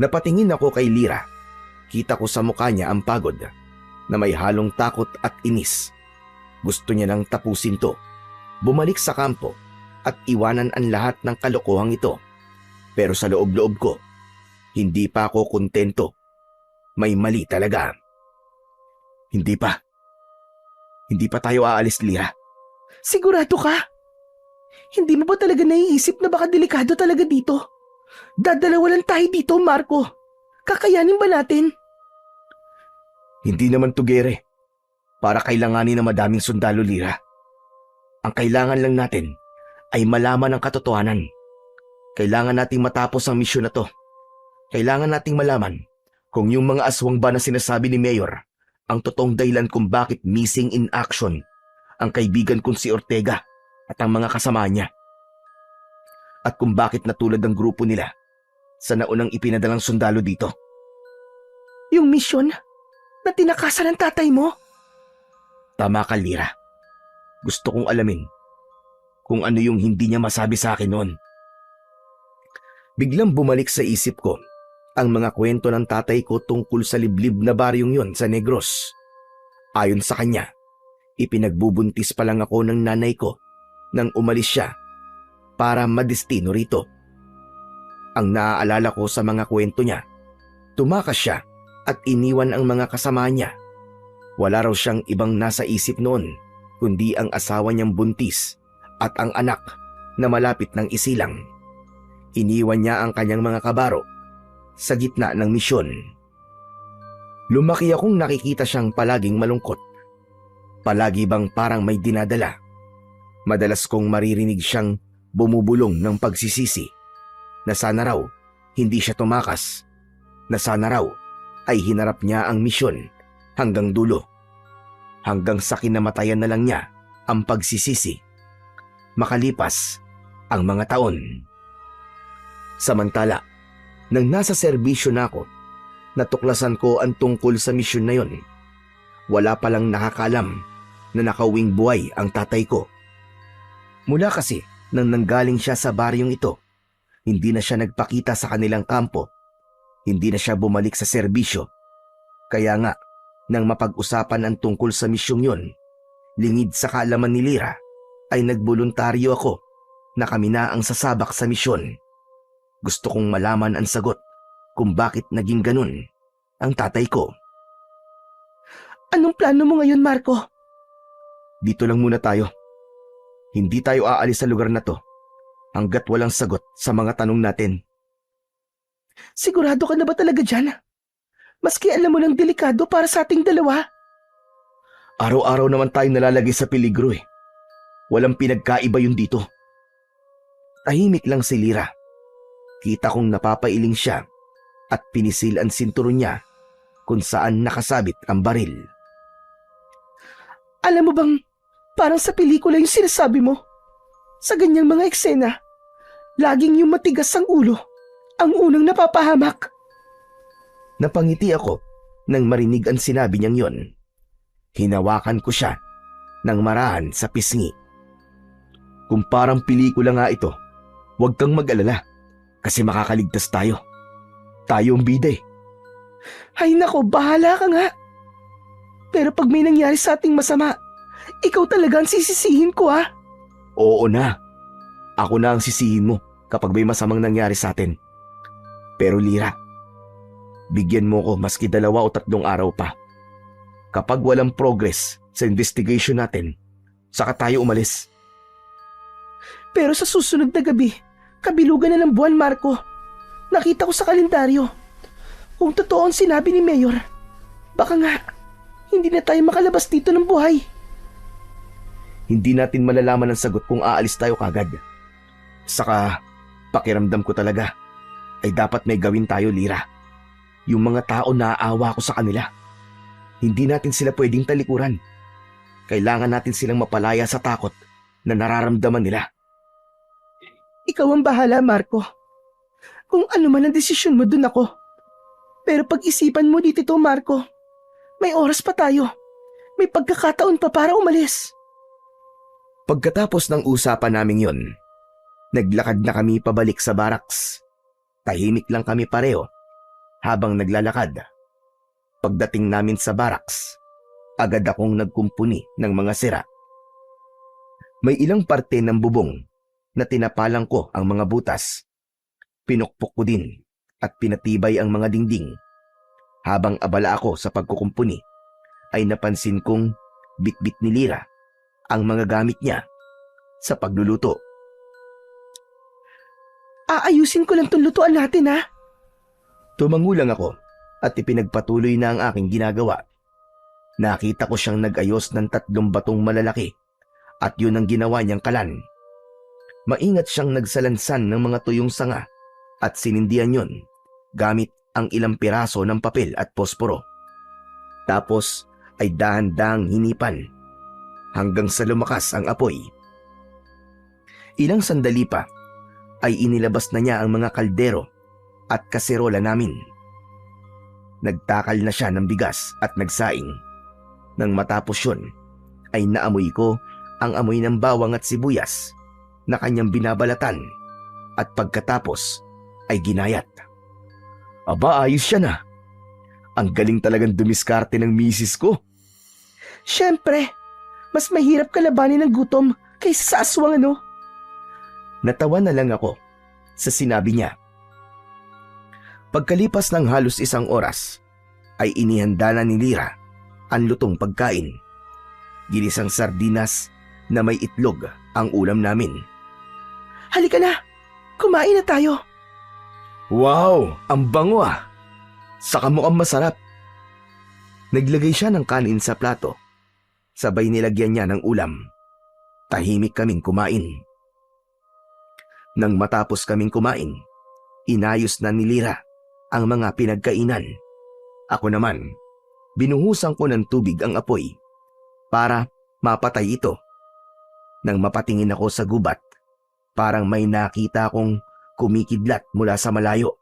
Napatingin ako kay Lira. Kita ko sa mukha niya ang pagod na may halong takot at inis. Gusto niya nang tapusin to, bumalik sa kampo at iwanan ang lahat ng kalokohang ito. Pero sa loob-loob ko, hindi pa ako kontento. May mali talaga. Hindi pa tayo aalis, Lira. Sigurado ka? Hindi mo ba talaga naiisip na baka delikado talaga dito? Dadalawa lang tayo dito, Marco. Kakayanin ba natin? Hindi naman to gere. Para kailanganin ng madaming sundalo, Lira. Ang kailangan lang natin ay malaman ang katotohanan. Kailangan nating matapos ang misyon na to. Kailangan nating malaman kung yung mga aswang ba na sinasabi ni Mayor ang totoong dahilan kung bakit missing in action ang kaibigan kong si Ortega at ang mga kasama niya. At kung bakit natulad ang grupo nila sa naunang ipinadalang sundalo dito. Yung misyon na tinakasan ng tatay mo? Tama ka, Lira. Gusto kong alamin kung ano yung hindi niya masabi sa akin noon. Biglang bumalik sa isip ko ang mga kwento ng tatay ko tungkol sa liblib na baryong yon sa Negros. Ayon sa kanya, ipinagbubuntis pa lang ako ng nanay ko nang umalis siya para madestino rito. Ang naaalala ko sa mga kwento niya, tumakas siya at iniwan ang mga kasama niya. Wala raw siyang ibang nasa isip noon kundi ang asawa niyang buntis at ang anak na malapit ng isilang. Iniwan niya ang kanyang mga kabaro sa gitna ng misyon. Lumaki akong nakikita siyang palaging malungkot. Palagi bang parang may dinadala. Madalas kong maririnig siyang bumubulong ng pagsisisi na sana raw hindi siya tumakas, na sana raw ay hinarap niya ang misyon hanggang dulo. Hanggang sa kinamatayan na lang niya ang pagsisisi. Makalipas ang mga taon. Samantala, nang nasa serbisyo na ako, natuklasan ko ang tungkol sa misyon na yon. Wala palang nakakalam na nakauwing buhay ang tatay ko. Mula kasi nang nanggaling siya sa baryong ito, hindi na siya nagpakita sa kanilang kampo. Hindi na siya bumalik sa serbisyo. Kaya nga, nang mapag-usapan ang tungkol sa misyong yon, lingid sa kaalaman ni Lira, ay nagboluntaryo ako na kami na ang sasabak sa misyon. Gusto kong malaman ang sagot kung bakit naging ganun ang tatay ko. Anong plano mo ngayon, Marco? Dito lang muna tayo. Hindi tayo aalis sa lugar na to hanggat walang sagot sa mga tanong natin. Sigurado ka na ba talaga dyan? Maski alam mo lang delikado para sa ating dalawa. Araw-araw naman tayong nalalagay sa peligro eh. Walang pinagkaiba yun dito. Tahimik lang si Lira. Kita kong napapailing siya at pinisil ang sinturon niya kung saan nakasabit ang baril. Alam mo bang parang sa pelikula yung sinasabi mo? Sa ganyang mga eksena, laging yung matigas ang ulo ang unang napapahamak. Napangiti ako nang marinig ang sinabi niyang yon. Hinawakan ko siya ng marahan sa pisngi. Kung parang pelikula nga ito, huwag kang mag-alala kasi makakaligtas tayo. Tayo ang bida eh. Ay nako, bahala ka nga. Pero pag may nangyari sa ating masama, ikaw talaga ang sisisihin ko ah. Oo na. Ako na ang sisihin mo kapag may masamang nangyari sa atin. Pero Lira, bigyan mo ko maski 2 o 3 araw pa. Kapag walang progress sa investigation natin, saka tayo umalis. Pero sa susunod na gabi, kabilugan na ng buwan, Marco. Nakita ko sa kalendaryo. Kung totoo ang sinabi ni Mayor, baka nga, hindi na tayo makalabas dito ng buhay. Hindi natin malalaman ang sagot kung aalis tayo kagad. Saka, pakiramdam ko talaga, ay dapat may gawin tayo, Lira. Yung mga tao naaawa ko sa kanila. Hindi natin sila pwedeng talikuran. Kailangan natin silang mapalaya sa takot na nararamdaman nila. Ikaw ang bahala, Marco. Kung ano man ang desisyon mo, dun ako. Pero pag-isipan mo dito, Marco. May oras pa tayo. May pagkakataon pa para umalis. Pagkatapos ng usapan naming yon, naglakad na kami pabalik sa barracks. Tahimik lang kami pareho habang naglalakad. Pagdating namin sa barracks, agad akong nagkumpuni ng mga sira. May ilang parte ng bubong na tinapalang ko ang mga butas. Pinukpok ko din at pinatibay ang mga dingding. Habang abala ako sa pagkukumpuni, ay napansin kong bitbit ni Lira ang mga gamit niya sa pagluluto. Aayusin ko lang tong lutuan natin, ha? Tumangulang ako at ipinagpatuloy na ang aking ginagawa. Nakita ko siyang nag-ayos ng 3 batong malalaki at yun ang ginawa niyang kalan. Maingat siyang nagsalansan ng mga tuyong sanga at sinindihan yun gamit ang ilang piraso ng papel at posporo. Tapos ay dahan-dahang hinipan hanggang sa lumakas ang apoy. Ilang sandali pa ay inilabas na niya ang mga kaldero at kaserola namin. Nagtakal na siya ng bigas at nagsaing. Nang matapos yun, ay naamoy ko ang amoy ng bawang at sibuyas na kanyang binabalatan at pagkatapos ay ginayat. Aba, ayos siya na. Ang galing talagang dumiskarte ng misis ko. Siyempre, mas mahirap kalabanin ng gutom kaysa sa aswang, ano? Natawa na lang ako sa sinabi niya. Pagkalipas ng halos 1 oras, ay inihanda na ni Lyra ang lutong pagkain. Ginisang sardinas na may itlog ang ulam namin. Halika na, kumain na tayo. Wow, ang bango ah! Saka mukhang masarap. Naglagay siya ng kanin sa plato. Sabay nilagyan niya ng ulam. Tahimik kaming kumain. Nang matapos kaming kumain, inayos na ni Lyra ang mga pinagkainan. Ako naman, binuhusan ko ng tubig ang apoy para mapatay ito. Nang mapatingin ako sa gubat, parang may nakita akong kumikidlat mula sa malayo.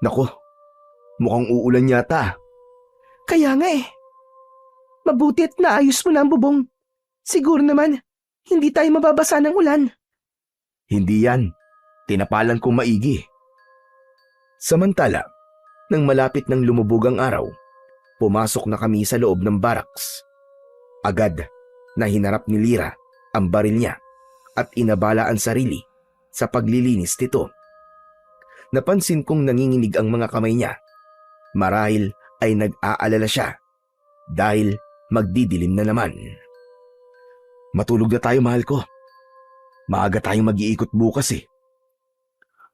Nako, mukhang uulan yata. Kaya nga eh. Mabuti at naayos mo na ang bubong. Siguro naman, hindi tayo mababasa ng ulan. Hindi yan. Tinapalan kong maigi. Samantala, nang malapit ng lumubog ang araw, pumasok na kami sa loob ng barracks. Agad na hinarap ni Lyra ang baril niya at inabala ang sarili sa paglilinis nito. Napansin kong nanginginig ang mga kamay niya. Marahil ay nag-aalala siya dahil magdidilim na naman. Matulog na tayo, mahal ko. Maaga tayong mag-iikot bukas eh.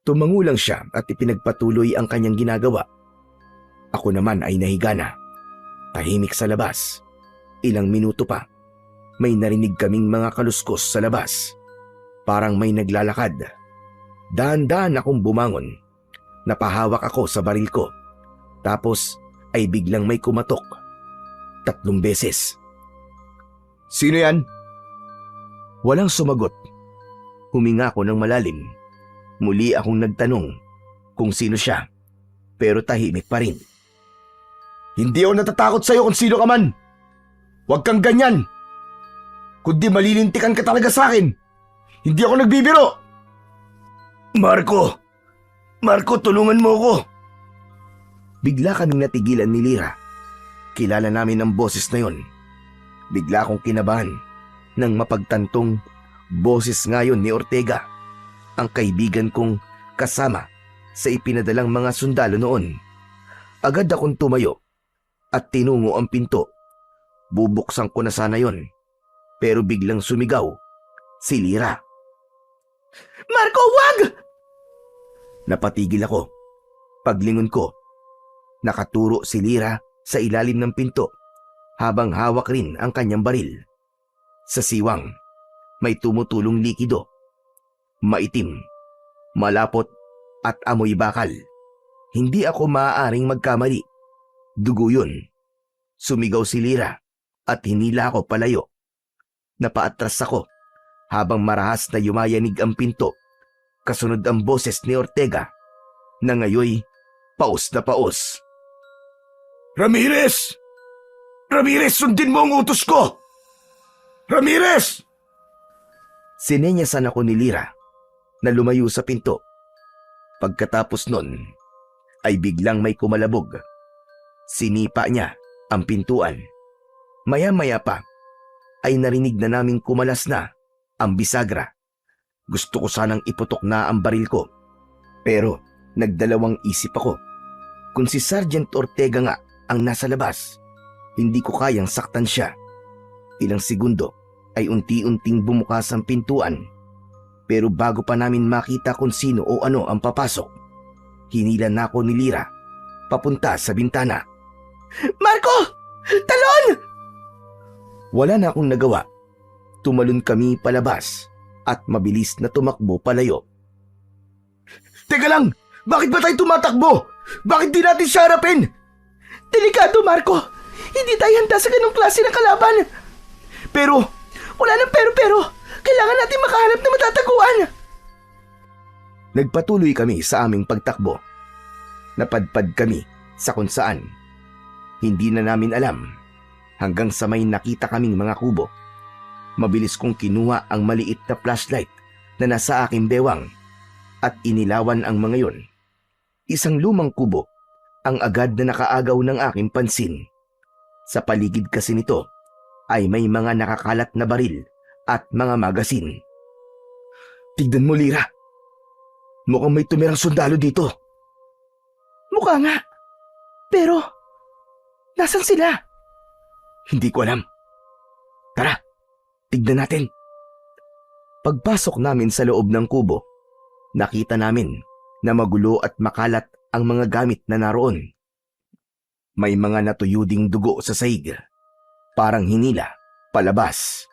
Tumangulang siya at ipinagpatuloy ang kanyang ginagawa. Ako naman ay nahiga na. Tahimik sa labas. Ilang minuto pa, may narinig kaming mga kaluskos sa labas. Parang may naglalakad. Dahan-dahan akong bumangon. Napahawak ako sa baril ko. Tapos ay biglang may kumatok. 3 beses. Sino yan? Walang sumagot. Huminga ako ng malalim. Muli akong nagtanong kung sino siya, pero tahimik pa rin. Hindi ako natatakot sa'yo kung sino ka man. Huwag kang ganyan. Kundi malilintikan ka talaga sa akin. Hindi ako nagbibiro. Marco, tulungan mo ako. Bigla kaming natigilan ni Lyra. Kilala namin ang boses na yon. Bigla akong kinabahan nang mapagtantong boses ngayon ni Ortega, ang kaibigan kong kasama sa ipinadalang mga sundalo noon. Agad akong tumayo at tinungo ang pinto. Bubuksan ko na sana yon, pero biglang sumigaw si Lyra. Marco, wag! Napatigil ako. Paglingon ko, nakaturo si Lyra sa ilalim ng pinto habang hawak rin ang kanyang baril. Sa siwang, may tumutulong likido. Maitim, malapot at amoy bakal. Hindi ako maaaring magkamali. Dugo yun. Sumigaw si Lyra at hinila ako palayo. Napaatras ako habang marahas na yumayanig ang pinto. Kasunod ang boses ni Ortega na ngayoy paos na paos. Ramirez! Ramirez, sundin mo ang utos ko! Ramirez! Sinenyasan ako ni Lyra na lumayo sa pinto. Pagkatapos nun, ay biglang may kumalabog. Sinipa niya ang pintuan. Maya-maya pa, ay narinig na naming kumalas na ang bisagra. Gusto ko sanang iputok na ang baril ko. Pero nagdalawang isip ako. Kung si Sergeant Ortega nga ang nasa labas, hindi ko kayang saktan siya. Ilang segundo ay unti-unting bumukas ang pintuan. Pero bago pa namin makita kung sino o ano ang papasok, hinila na ako ni Lyra papunta sa bintana. Marco! Talon! Wala na akong nagawa. Tumalon kami palabas at mabilis na tumakbo palayo. Teka lang! Bakit ba tayo tumatakbo? Bakit di natin siya harapin? Delikado, Marco! Hindi tayo handa sa ganong klase ng kalaban! Pero, Wala nang pero! Kailangan natin makahanap na matataguan! Nagpatuloy kami sa aming pagtakbo. Napadpad kami sa kung saan. Hindi na namin alam hanggang sa may nakita kaming mga kubo. Mabilis kong kinuha ang maliit na flashlight na nasa aking bewang at inilawan ang mga yon. Isang lumang kubo ang agad na nakaagaw ng aking pansin. Sa paligid kasi nito ay may mga nakakalat na baril at mga magasin. tignan mo, Lyra. Mukhang may tumirang sundalo dito. Mukha nga. Pero, nasan sila? Hindi ko alam. Tara, tignan natin. Pagpasok namin sa loob ng kubo, nakita namin na magulo at makalat ang mga gamit na naroon. May mga natuyo ding dugo sa sahig, parang hinila palabas.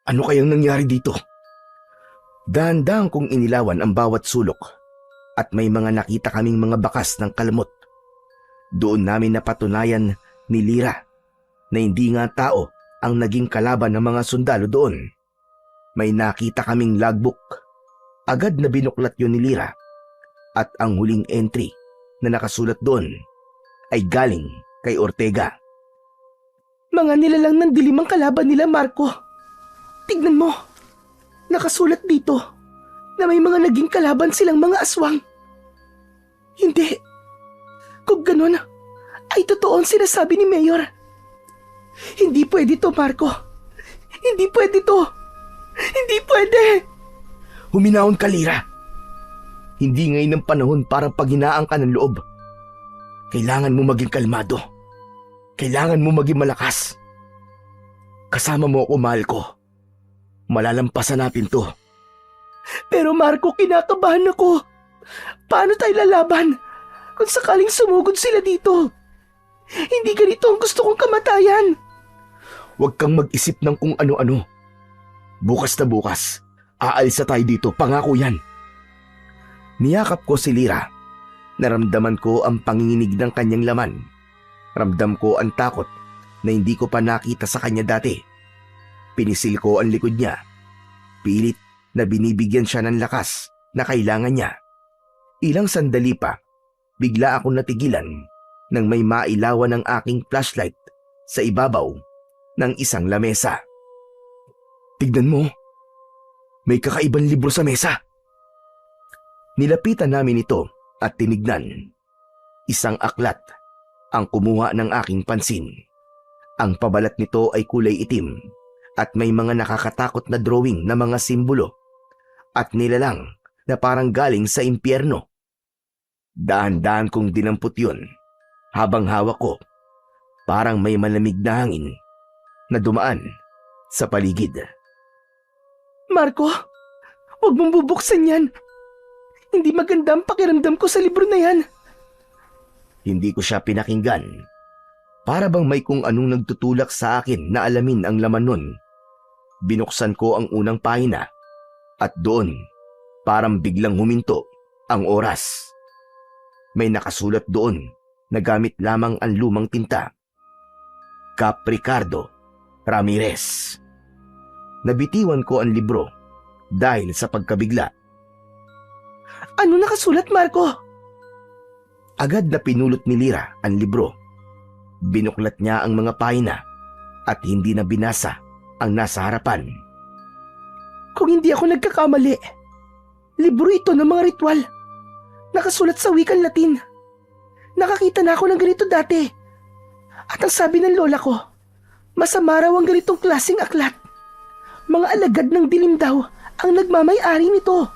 Ano kayang nangyari dito? Dahan-dahan kong inilawan ang bawat sulok at may mga nakita kaming mga bakas ng kalmot. Doon namin napatunayan ni Lyra na hindi nga tao ang naging kalaban ng mga sundalo doon. May nakita kaming logbook. Agad na binuklat yun ni Lyra at ang huling entry na nakasulat doon ay galing kay Ortega. Mga nilalang ng dilim ang kalaban nila, Marco. Tignan mo. Nakasulat dito na may mga naging kalaban silang mga aswang. Hindi. Kung ganun, ay totoo ang sinasabi ni Mayor. Hindi pwede to, Marco. Hindi pwede to. Hindi pwede. Huminahon ka, Lyra. Hindi ngayon ang panahon para paghinaan ka ng loob. Kailangan mo maging kalmado. Kailangan mo maging malakas. Kasama mo ako, mahal ko. Malalampasan natin to. Pero Marco, kinakabahan ako. Paano tayo lalaban kung sakaling sumugod sila dito? Hindi ganito ang gusto kong kamatayan. Huwag kang mag-isip ng kung ano-ano. Bukas na bukas, aalis na tayo dito, pangako yan. Niyakap ko si Lyra. Naramdaman ko ang panginginig ng kanyang laman. Ramdam ko ang takot na hindi ko pa nakita sa kanya dati. Pinisil ko ang likod niya. Pilit na binibigyan siya ng lakas na kailangan niya. Ilang sandali pa, bigla akong natigilan nang may mailawan ng aking flashlight sa ibabaw ng isang lamesa. Tignan mo. May kakaibang libro sa mesa. Nilapitan namin ito at tinignan. Isang aklat ang kumuha ng aking pansin. Ang pabalat nito ay kulay itim at may mga nakakatakot na drawing na mga simbolo at nilalang na parang galing sa impyerno. Dahan-dahan kong dinampot yun habang hawak ko. Parang may malamig na hangin na dumaan sa paligid. Marco, huwag mong bubuksan yan. Hindi maganda ang pakiramdam ko sa libro na yan. Hindi ko siya pinakinggan. Para bang may kung anong nagtutulak sa akin na alamin ang laman nun. Binuksan ko ang unang pahina at doon parang biglang huminto ang oras. May nakasulat doon na gamit lamang ang lumang tinta. Cap Ricardo Ramirez. Nabitiwan ko ang libro dahil sa pagkabigla. Ano nakasulat, Marco? Agad na pinulot ni Lyra ang libro. Binuklat niya ang mga pahina at hindi na binasa ang nasa harapan. Kung hindi ako nagkakamali, libro ito ng mga ritual. Nakasulat sa wikang Latin. Nakakita na ako ng ganito dati. At ang sabi ng lola ko, masama raw ang ganitong klaseng aklat. Mga alagad ng dilim daw ang nagmamay-ari nito.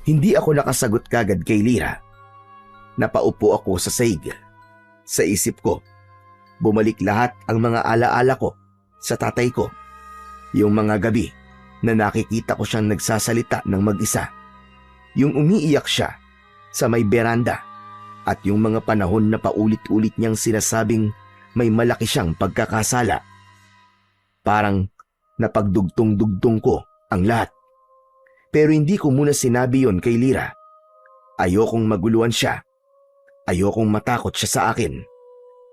Hindi ako nakasagot kagad kay Lyra. Napaupo ako sa sahig. Sa isip ko, bumalik lahat ang mga alaala ko sa tatay ko. Yung mga gabi na nakikita ko siyang nagsasalita ng mag-isa. Yung umiiyak siya sa may beranda at yung mga panahon na paulit-ulit niyang sinasabing may malaki siyang pagkakasala. Parang napagdugtong-dugtong ko ang lahat. Pero hindi ko muna sinabi yon kay Lira. Ayokong maguluhan siya. Ayokong matakot siya sa akin.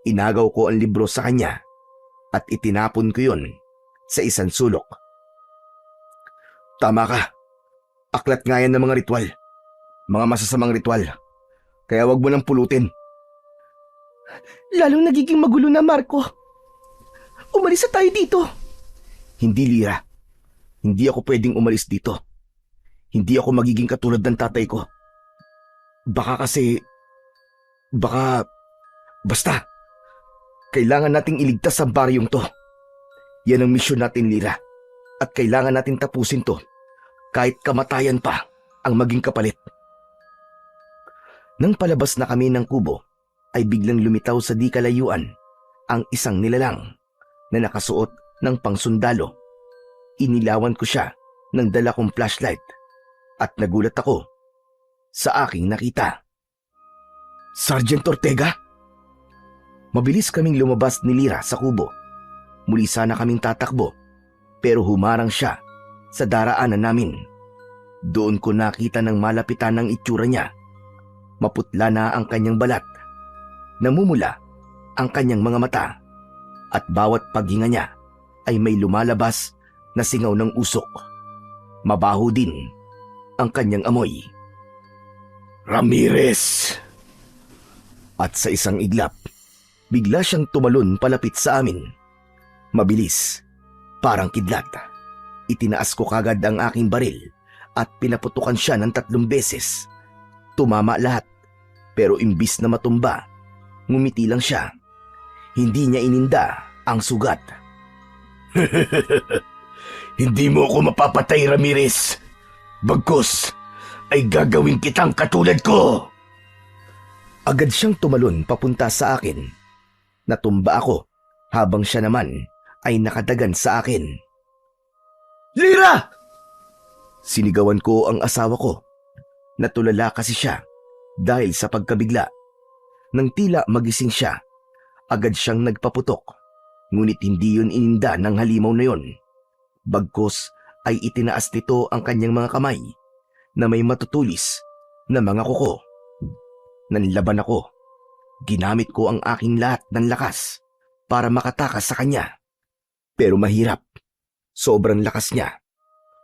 Inagaw ko ang libro sa kanya at itinapon ko yon sa isang sulok. Tama ka. Aklat nga yan ng mga ritual. Mga masasamang ritual. Kaya wag mo nang pulutin. Lalong nagiging magulo na, Marco. Umalis na tayo dito. Hindi, Lira. Hindi ako pwedeng umalis dito. Hindi ako magiging katulad ng tatay ko. Basta. Kailangan nating iligtas ang baryong to. Yan ang misyon natin, Lira. At kailangan natin tapusin to. Kahit kamatayan pa ang maging kapalit. Nang palabas na kami ng kubo, ay biglang lumitaw sa di kalayuan ang isang nilalang na nakasuot ng pangsundalo. Inilawan ko siya ng dala kong flashlight at nagulat ako sa aking nakita. Sergeant Ortega? Mabilis kaming lumabas ni Lira sa kubo. Muli sana kaming tatakbo pero humarang siya sa daraanan namin. Doon ko nakita ng malapitan ng itsura niya. Maputla na ang kanyang balat. Namumula ang kanyang mga mata at bawat paghinga niya ay may lumalabas na singaw ng usok. Mabaho din ang kanyang amoy. Ramirez! At sa isang iglap, bigla siyang tumalon palapit sa amin. Mabilis, parang kidlat. Itinaas ko kagad ang aking baril at pinaputukan siya ng 3 beses. Tumama lahat, pero imbis na matumba, ngumiti lang siya. Hindi niya ininda ang sugat. Hindi mo ako mapapatay, Ramirez. Bagkus ay gagawin kitang katulad ko. Agad siyang tumalon papunta sa akin. Natumba ako habang siya naman ay nakadagan sa akin. Lira! Sinigawan ko ang asawa ko. Natulala kasi siya dahil sa pagkabigla. Nang tila magising siya, agad siyang nagpaputok. Ngunit hindi yun ininda ng halimaw na yun. Bagkus ay itinaas nito ang kanyang mga kamay na may matutulis na mga kuko. Nanlaban ako. Ginamit ko ang aking lahat ng lakas para makatakas sa kanya. Pero mahirap. Sobrang lakas niya.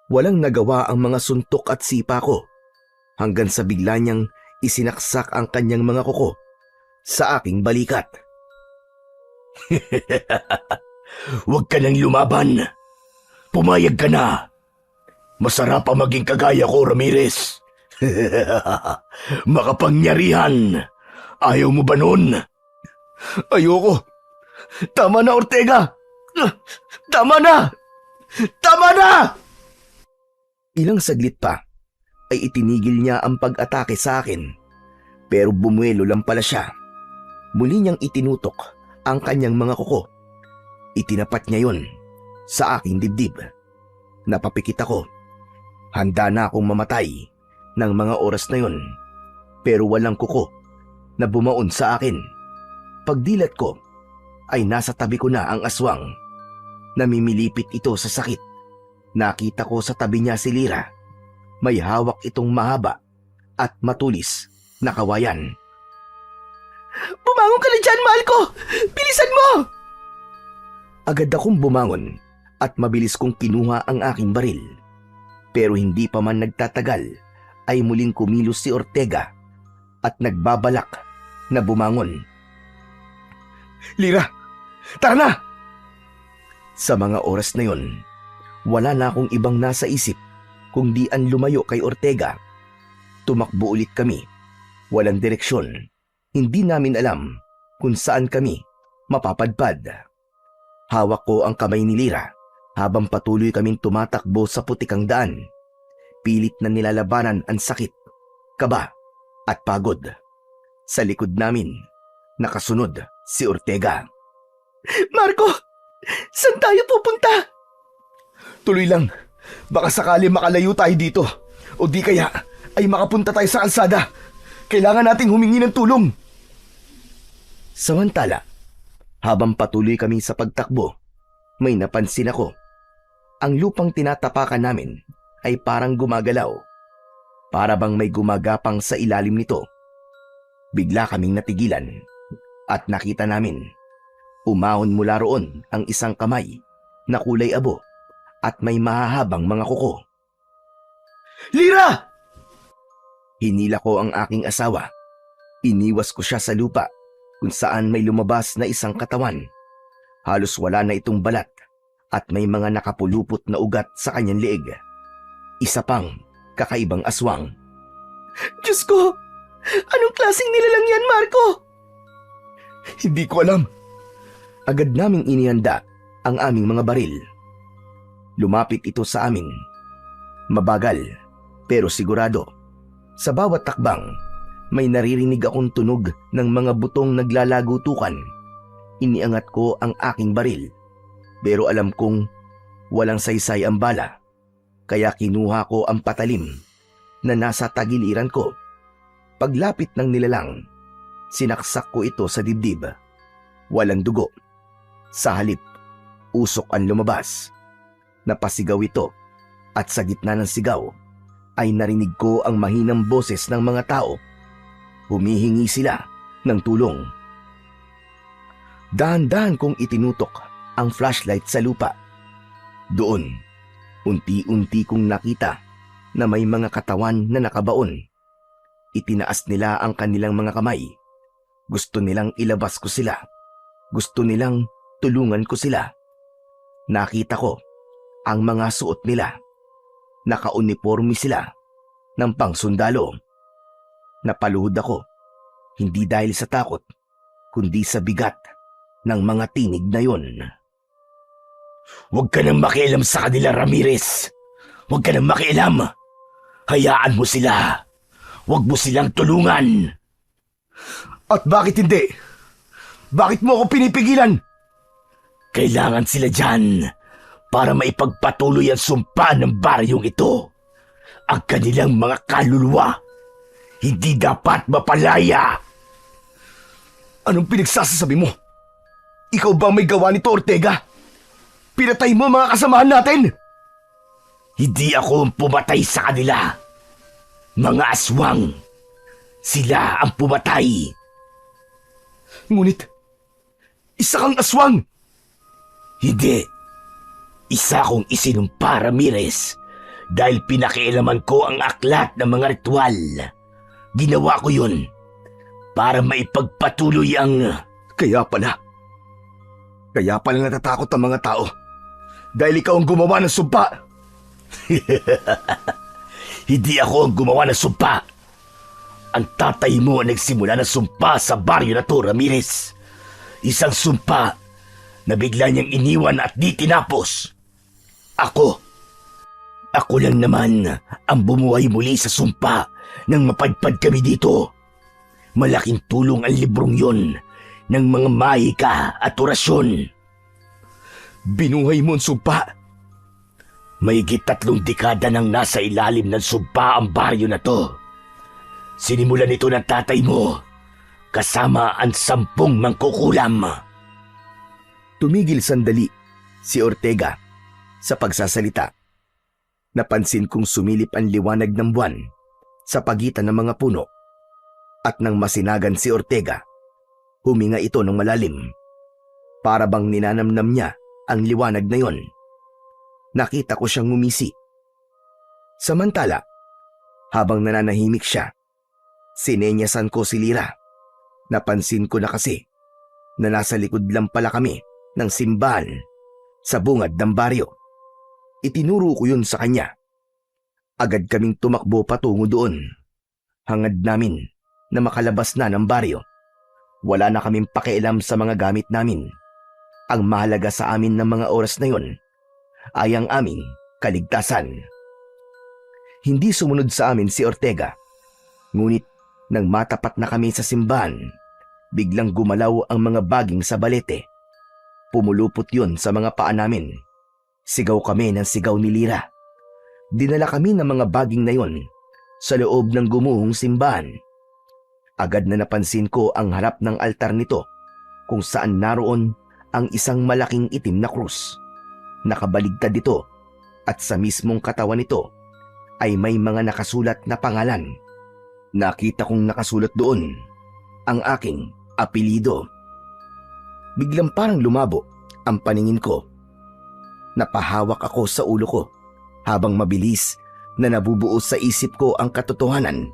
Walang nagawa ang mga suntok at sipa ko. Hanggang sa bigla niyang isinaksak ang kanyang mga kuko sa aking balikat. Huwag ka nang lumaban. Pumayag ka na. Masarap ang maging kagaya ko, Ramirez. Makapangyarihan. Ayaw mo ba nun? Ayoko. Tama na, Ortega. Tama na! Tama na! Ilang saglit pa ay itinigil niya ang pag-atake sa akin. Pero bumuelo lang pala siya. Muli niyang itinutok ang kanyang mga kuko. Itinapat niya yon sa aking dibdib. Napapikit ako. Handa na akong mamatay ng mga oras na yon. Pero walang kuko na bumaon sa akin. Pagdilat ko ay nasa tabi ko na ang aswang. Namimilipit ito sa sakit. Nakita ko sa tabi niya si Lira. May hawak itong mahaba at matulis na kawayan. Bumangon ka na dyan, mahal ko! Bilisan mo! Agad akong bumangon at mabilis kong kinuha ang aking baril. Pero hindi pa man nagtatagal ay muling kumilos si Ortega at nagbabalak na bumangon. Lira, tara na! Sa mga oras na yon, wala na akong ibang nasa isip kundi ang lumayo kay Ortega. Tumakbo ulit kami. Walang direksyon. Hindi namin alam kung saan kami mapapadpad. Hawak ko ang kamay ni Lira habang patuloy kaming tumatakbo sa putikang daan. Pilit na nilalabanan ang sakit, kaba at pagod. Sa likod namin, nakasunod si Ortega. Marco! Saan tayo pupunta? Tuloy lang. Baka sakali makalayo tayo dito. O di kaya ay makapunta tayo sa kalsada. Kailangan nating humingi ng tulong. Samantala, habang patuloy kami sa pagtakbo, may napansin ako. Ang lupang tinatapakan namin ay parang gumagalaw. Para bang may gumagapang sa ilalim nito. Bigla kaming natigilan at nakita namin. Umahon mula roon ang isang kamay na kulay abo at may mahahabang mga kuko. Lira! Hinila ko ang aking asawa. Iniwas ko siya sa lupa kung saan may lumabas na isang katawan. Halos wala na itong balat at may mga nakapulupot na ugat sa kanyang leeg. Isa pang kakaibang aswang. Diyos ko! Anong klaseng nilalang yan, Marco? Hindi ko alam. Agad naming inihanda ang aming mga baril. Lumapit ito sa amin. Mabagal, pero sigurado. Sa bawat takbang, may naririnig akong tunog ng mga butong naglalagutukan. Iniangat ko ang aking baril, pero alam kong walang saysay ang bala. Kaya kinuha ko ang patalim na nasa tagiliran ko. Paglapit ng nilalang, sinaksak ko ito sa dibdib. Walang dugo. Sa halip, usok ang lumabas. Napasigaw ito at sa gitna ng sigaw ay narinig ko ang mahinang boses ng mga tao. Humihingi sila ng tulong. Dahan-dahan kong itinutok ang flashlight sa lupa. Doon, unti-unti kong nakita na may mga katawan na nakabaon. Itinaas nila ang kanilang mga kamay. Gusto nilang ilabas ko sila. Gusto nilang tulungan ko sila. Nakita ko ang mga suot nila. Nakauniforme sila ng pangsundalo. Napaluhod ako, hindi dahil sa takot, kundi sa bigat ng mga tinig na yon. Huwag ka nang makialam sa kanila, Ramirez. Huwag ka nang makialam. Hayaan mo sila. Huwag mo silang tulungan. At bakit hindi? Bakit mo ako pinipigilan? Kailangan sila dyan para maipagpatuloy ang sumpa ng baryong ito. Ang kanilang mga kaluluwa hindi dapat mapalaya. Anong pinagsasasabi mo? Ikaw ba may gawa nito, Ortega? Pinatay mo mga kasamahan natin? Hindi ako ang pumatay sa kanila. Mga aswang. Sila ang pumatay. Ngunit, isa kang aswang. Hindi. Isa akong isinumpa, Ramirez, dahil pinakialaman ko ang aklat ng mga ritual. Ginawa ko yun para maipagpatuloy ang... Kaya pala natatakot ang mga tao dahil ikaw ang gumawa ng sumpa. Hindi ako ang gumawa ng sumpa. Ang tatay mo ang nagsimula ng sumpa sa baryo na to, Ramirez. Isang sumpa na bigla niyang iniwan at di tinapos. Ako lang naman ang bumuhay muli sa sumpa nang mapadpad kami dito. Malaking tulong ang librong yon ng mga mahika at orasyon. Binuhay mo ang sumpa? Mahigit 3 dekada nang nasa ilalim ng sumpa ang baryo na to. Sinimulan ito ng tatay mo, kasama ang 10 mangkukulam. Tumigil sandali si Ortega sa pagsasalita. Napansin kong sumilip ang liwanag ng buwan sa pagitan ng mga puno. At nang masinagan si Ortega, huminga ito ng malalim. Para bang ninanamnam niya ang liwanag na yon. Nakita ko siyang ngumisi. Samantala, habang nananahimik siya, sinenyasan ko si Lira. Napansin ko na kasi na nasa likod lang pala kami ng simbahan sa bungad ng baryo. Itinuro ko yun sa kanya. Agad kaming tumakbo patungo doon. Hangad namin na makalabas na ng baryo. Wala na kaming pakialam sa mga gamit namin. Ang mahalaga sa amin ng mga oras na yon ay ang aming kaligtasan. Hindi sumunod sa amin si Ortega. Ngunit nang matapat na kami sa simbahan, biglang gumalaw ang mga baging sa balete. Pumulupot yun sa mga paa namin. Sigaw kami ng sigaw ni Lira. Dinala kami ng mga baging na yon sa loob ng gumuhong simbahan. Agad na napansin ko ang harap ng altar nito kung saan naroon ang isang malaking itim na krus. Nakabaligtad dito at sa mismong katawan nito ay may mga nakasulat na pangalan. Nakita kong nakasulat doon ang aking apelyido. Biglang parang lumabo ang paningin ko. Napahawak ako sa ulo ko habang mabilis na nabubuo sa isip ko ang katotohanan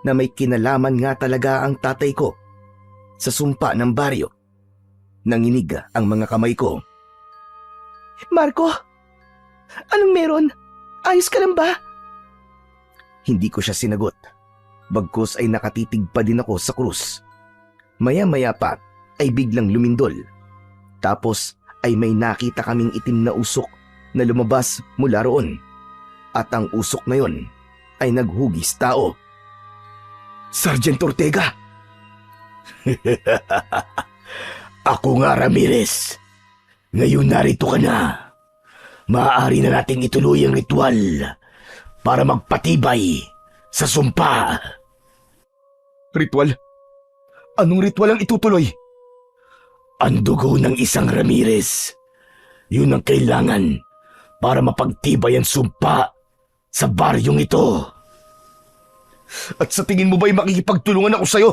na may kinalaman nga talaga ang tatay ko sa sumpa ng baryo. Nanginig ang mga kamay ko. Marco, anong meron? Ayos ka lang ba? Hindi ko siya sinagot. Bagkus ay nakatitig pa din ako sa krus. Maya-maya pa ay biglang lumindol. Tapos ay may nakita kaming itim na usok na lumabas mula roon. At ang usok na yon ay naghugis tao. Sergeant Ortega! Ako nga, Ramirez. Ngayon narito ka na. Maaari na nating ituloy ang ritual para magpatibay sa sumpa. Ritual? Anong ritual ang itutuloy? Ang dugo ng isang Ramirez. Yun ang kailangan para mapagtibay ang sumpa sa baryong ito. At sa tingin mo ba'y makikipagtulungan ako sa'yo?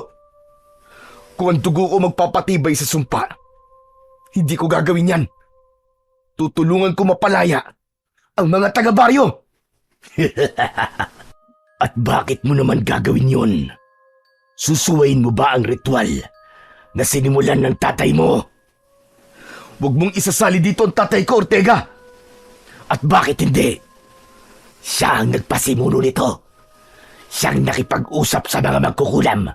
Kung ang dugo ko magpapatibay sa sumpa, hindi ko gagawin yan. Tutulungan ko mapalaya ang mga taga-baryo. At bakit mo naman gagawin yun? Susuwayin mo ba ang ritual na sinimulan ng tatay mo? Huwag mong isasali dito ang tatay ko, Ortega. At bakit hindi? Siya ang nagpasimuno nito. Siyang nakipag-usap sa mga magkukulam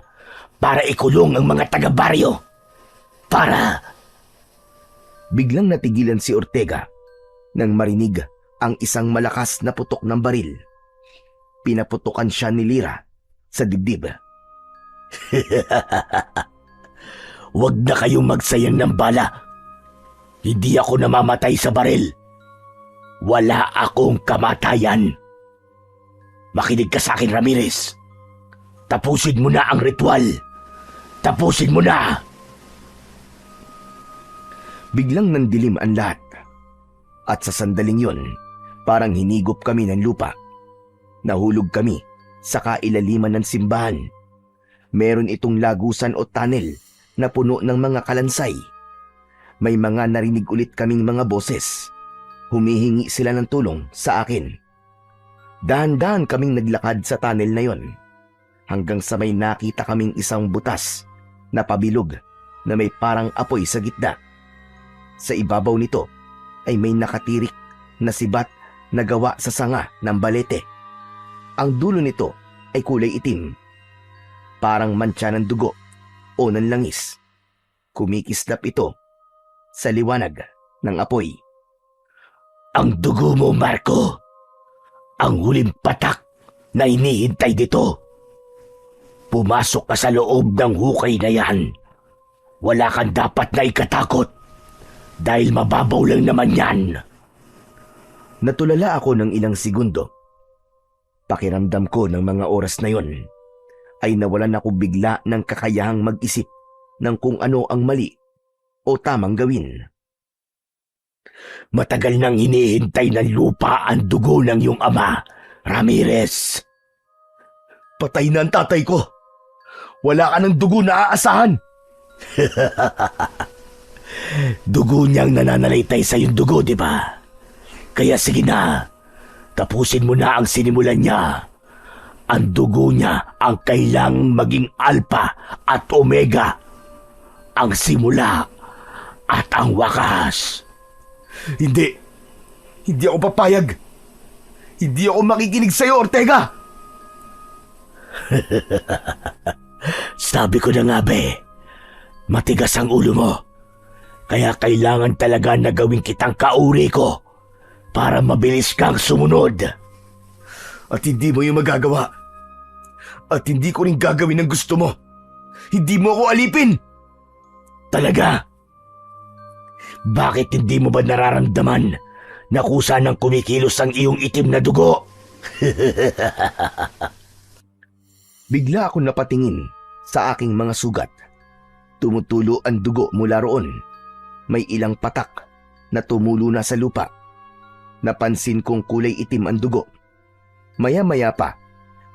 para ikulong ang mga taga-baryo. Para... Biglang natigilan si Ortega nang marinig ang isang malakas na putok ng baril. Pinaputokan siya ni Lira sa dibdib. Huwag na kayong magsayang ng bala. Hindi ako namamatay sa baril. Wala akong kamatayan. Makinig ka sa akin, Ramirez. Tapusin mo na ang ritual. Tapusin mo na! Biglang nandilim ang lahat. At sa sandaling yon, parang hinigop kami ng lupa. Nahulog kami sa kailaliman ng simbahan. Meron itong lagusan o tunnel na puno ng mga kalansay. May mga narinig ulit kaming mga boses. Humihingi sila ng tulong sa akin. Dahan-dahan kaming naglakad sa tunnel na yon. Hanggang sa may nakita kaming isang butas na pabilog na may parang apoy sa gitna. Sa ibabaw nito ay may nakatirik na sibat na gawa sa sanga ng balete. Ang dulo nito ay kulay itim. Parang mantsa ng dugo o ng langis. Kumikislap ito sa liwanag ng apoy. Ang dugo mo, Marco. Ang huling patak na hinihintay dito. Pumasok ka sa loob ng hukay na yan. Wala kang dapat na ikatakot. Dahil mababaw lang naman yan. Natulala ako ng ilang segundo. Pakiramdam ko ng mga oras na yon ay nawalan ako bigla ng kakayahang mag-isip ng kung ano ang mali o tamang gawin. Matagal nang hinihintay ng lupa ang dugo ng iyong ama, Ramirez. Patay na ang tatay ko. Wala ka ng dugo na aasahan. Dugo niyang nananalaytay sa iyong dugo, di ba? Kaya sige na, tapusin mo na ang sinimulan niya. Ang dugo niya ang kailangang maging alpha at omega. Ang simula at ang wakas. Hindi. Hindi ako papayag. Hindi ako makikinig sa iyo, Ortega. Sabi ko na nga, be. Matigas ang ulo mo. Kaya kailangan talaga na gawin kitang kauri ko para mabilis kang sumunod. At hindi mo yung magagawa. At hindi ko rin gagawin ang gusto mo. Hindi mo ako alipin. Talaga? Bakit hindi mo ba nararamdaman na kusa nang kumikilos ang iyong itim na dugo? Bigla ako napatingin sa aking mga sugat. Tumutulo ang dugo mula roon. May ilang patak na tumulo na sa lupa. Napansin kong kulay itim ang dugo. Maya-maya pa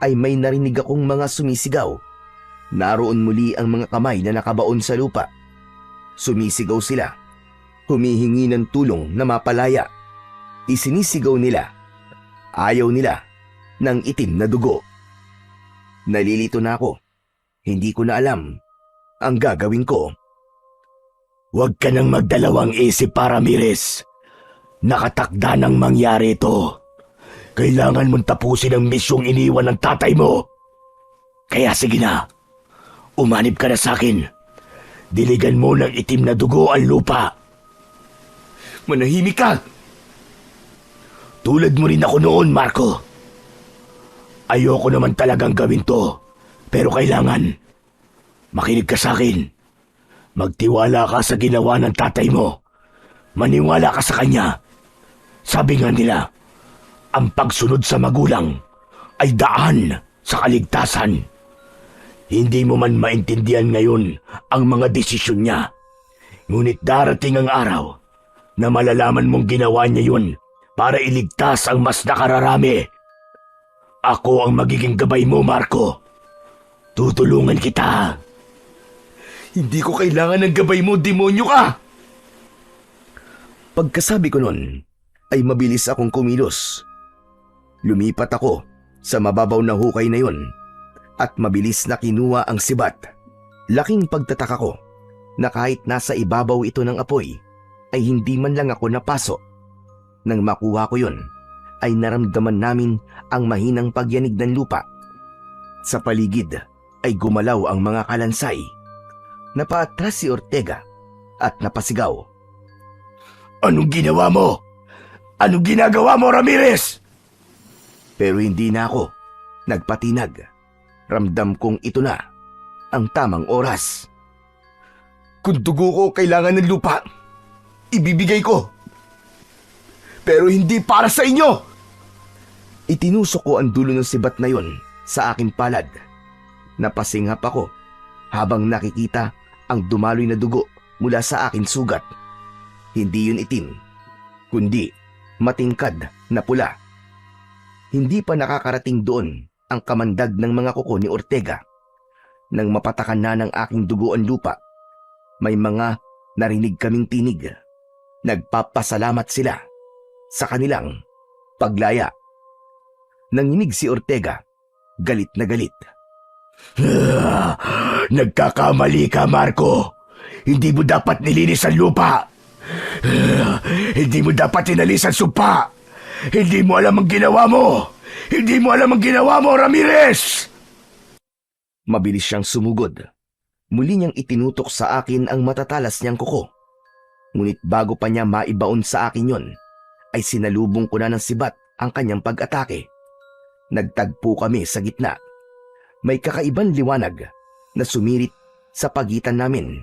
ay may narinig akong mga sumisigaw. Naroon muli ang mga kamay na nakabaon sa lupa. Sumisigaw sila. Humihingi ng tulong na mapalaya. Isinisigaw nila. Ayaw nila ng itim na dugo. Nalilito na ako. Hindi ko na alam ang gagawin ko. Huwag ka nang magdalawang isip, Ramirez. Nakatakda nang mangyari ito. Kailangan mong tapusin ang misyong iniwan ng tatay mo. Kaya sige na, umanib ka na sa akin. Diligan mo ng itim na dugo ang lupa. Manahimik ka! Tulad mo rin ako noon, Marco. Ayoko naman talagang gawin to. Pero kailangan. Makinig ka sa akin. Magtiwala ka sa ginawa ng tatay mo. Maniwala ka sa kanya. Sabi nga nila, ang pagsunod sa magulang ay daan sa kaligtasan. Hindi mo man maintindihan ngayon ang mga desisyon niya. Ngunit darating ang araw na malalaman mong ginawa niya yun para iligtas ang mas nakararami. Ako ang magiging gabay mo, Marco. Tutulungan kita. Hindi ko kailangan ng gabay mo, demonyo ka! Pagkasabi ko nun, ay mabilis akong kumilos. Lumipat ako sa mababaw na hukay na yun at mabilis na kinuha ang sibat. Laking pagtataka ko na kahit nasa ibabaw ito ng apoy, ay hindi man lang ako napaso. Nang makuha ko yun, ay naramdaman namin ang mahinang pagyanig ng lupa. Sa paligid ay gumalaw ang mga kalansay. Napaatras si Ortega at napasigaw. Anong ginawa mo? Anong ginagawa mo, Ramirez? Pero hindi na ako nagpatinag. Ramdam kong ito na ang tamang oras. Kung dugo ko kailangan ng lupa, ibibigay ko. Pero hindi para sa inyo! Itinusok ko ang dulo ng sibat na yon sa aking palad. Napasinghap ako habang nakikita ang dumaloy na dugo mula sa aking sugat. Hindi yun itim, kundi matingkad na pula. Hindi pa nakakarating doon ang kamandag ng mga kuko ni Ortega. Nang mapatakan na ng aking dugo ang lupa, may mga narinig kaming tinig. Nagpapasalamat sila sa kanilang paglaya. Nanginig si Ortega, galit na galit. Nagkakamali ka, Marco. Hindi mo dapat nilinis ang lupa. Hindi mo dapat inalis ang sumpa. Hindi mo alam ang ginawa mo. Hindi mo alam ang ginawa mo, Ramirez! Mabilis siyang sumugod. Muli niyang itinutok sa akin ang matatalas niyang kuko. Ngunit bago pa niya maibaon sa akin yon, ay sinalubong ko na ng sibat ang kanyang pag-atake. Nagtagpo kami sa gitna. May kakaibang liwanag na sumirit sa pagitan namin.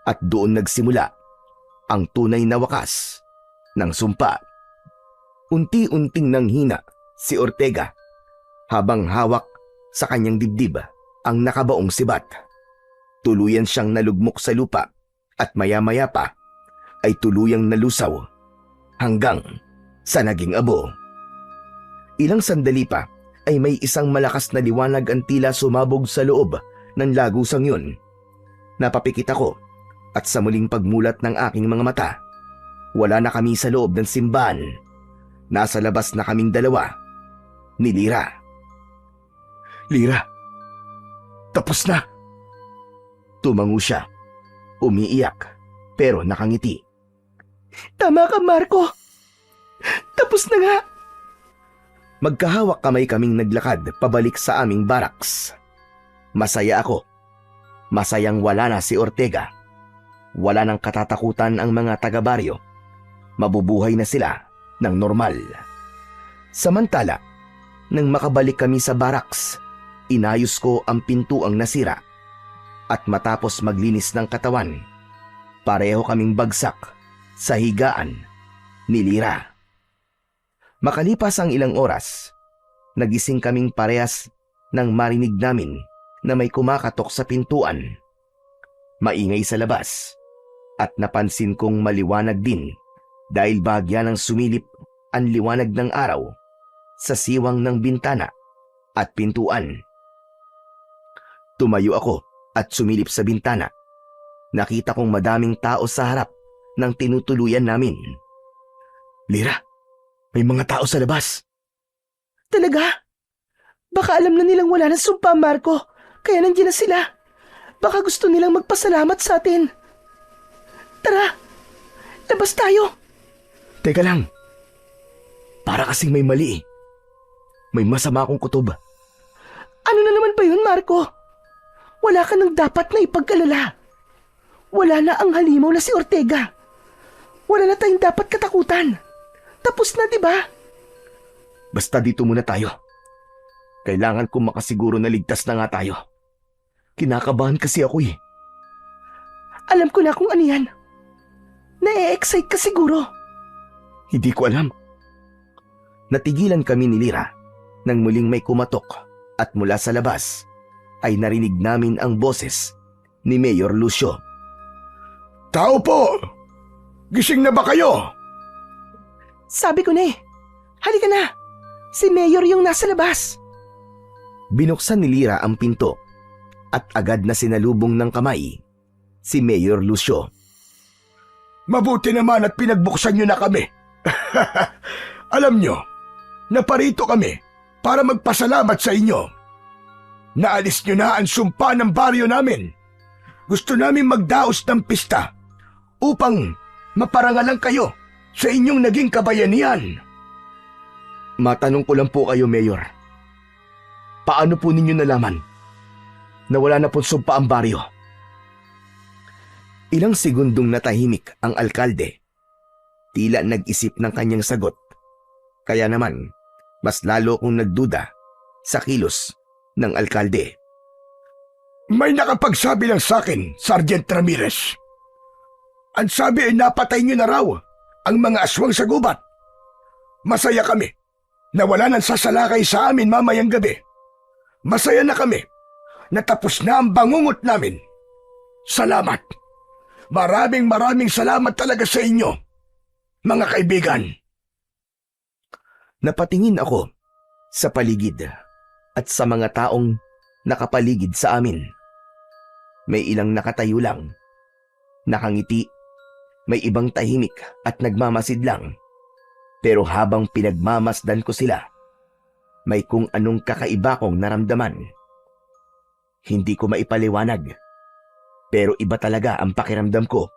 At doon nagsimula ang tunay na wakas ng sumpa. Unti-unting nanghina si Ortega habang hawak sa kanyang dibdib ang nakabaong sibat. Tuluyan siyang nalugmok sa lupa at maya-maya pa ay tuluyang nalusaw hanggang sa naging abo. Ilang sandali pa ay may isang malakas na liwanag ang tila sumabog sa loob ng lagusang yun. Napapikit ako at sa muling pagmulat ng aking mga mata, wala na kami sa loob ng simbahan. Nasa labas na kaming dalawa ni Lira. Lira, tapos na. Tumango siya, umiiyak pero nakangiti. Tama ka, Marco. Tapos na nga. Magkahawak kamay kaming naglakad pabalik sa aming barracks. Masaya ako. Masayang wala na si Ortega. Wala nang katatakutan ang mga taga-baryo. Mabubuhay na sila ng normal. Samantala, nang makabalik kami sa barracks, inayos ko ang pintuang nasira. At matapos maglinis ng katawan, pareho kaming bagsak sa higaan ni Lira. Makalipas ang ilang oras, nagising kaming parehas nang marinig namin na may kumakatok sa pintuan. Maingay sa labas at napansin kong maliwanag din dahil bahagya ng sumilip ang liwanag ng araw sa siwang ng bintana at pintuan. Tumayo ako at sumilip sa bintana. Nakita kong madaming tao sa harap ng tinutuluyan namin. Lira, may mga tao sa labas. Talaga? Baka alam na nilang wala ng sumpa, Marco. Kaya nandiyan na sila. Baka gusto nilang magpasalamat sa atin. Tara, labas tayo. Teka lang. Para kasing may mali eh. May masama akong kutob. Ano na naman ba yun, Marco? Wala ka nang dapat na ipag-alala. Wala na ang halimaw na si Ortega. Wala na tayong dapat katakutan. Tapos na, di ba? Basta dito muna tayo. Kailangan kong makasiguro na ligtas na nga tayo. Kinakabahan kasi ako eh. Alam ko na kung ano yan. Na-e-excite ka siguro. Hindi ko alam. Natigilan kami ni Lira nang muling may kumatok at mula sa labas ay narinig namin ang boses ni Mayor Lucio. Tao po! Gising na ba kayo? Sabi ko na eh. Halika na. Si Mayor yung nasa labas. Binuksan ni Lira ang pinto at agad na sinalubong ng kamay si Mayor Lucio. Mabuti naman at pinagbuksan nyo na kami. Alam nyo, naparito kami para magpasalamat sa inyo. Naalis nyo na ang sumpa ng baryo namin. Gusto namin magdaos ng pista upang maparangalan kayo sa inyong naging kabayanihan. Matanong ko lang po kayo, Mayor. Paano po ninyo nalaman na wala na pong sumpa ang baryo? Ilang segundong natahimik ang alkalde. Tila nag-isip ng kanyang sagot. Kaya naman, mas lalo kong nagduda sa kilos ng alkalde. May nakapagsabi lang sa akin, Sergeant Ramirez. Ang sabi ay napatay nyo na raw ang mga aswang sa gubat. Masaya kami na wala nang sasalakay sa amin mamayang gabi. Masaya na kami na tapos na ang bangungot namin. Salamat. Maraming salamat talaga sa inyo, mga kaibigan. Napatingin ako sa paligid at sa mga taong nakapaligid sa amin. May ilang nakatayo lang, nakangiti, may ibang tahimik at nagmamasid lang. Pero habang pinagmamasdan ko sila, may kung anong kakaiba kong naramdaman. Hindi ko maipaliwanag, pero iba talaga ang pakiramdam ko.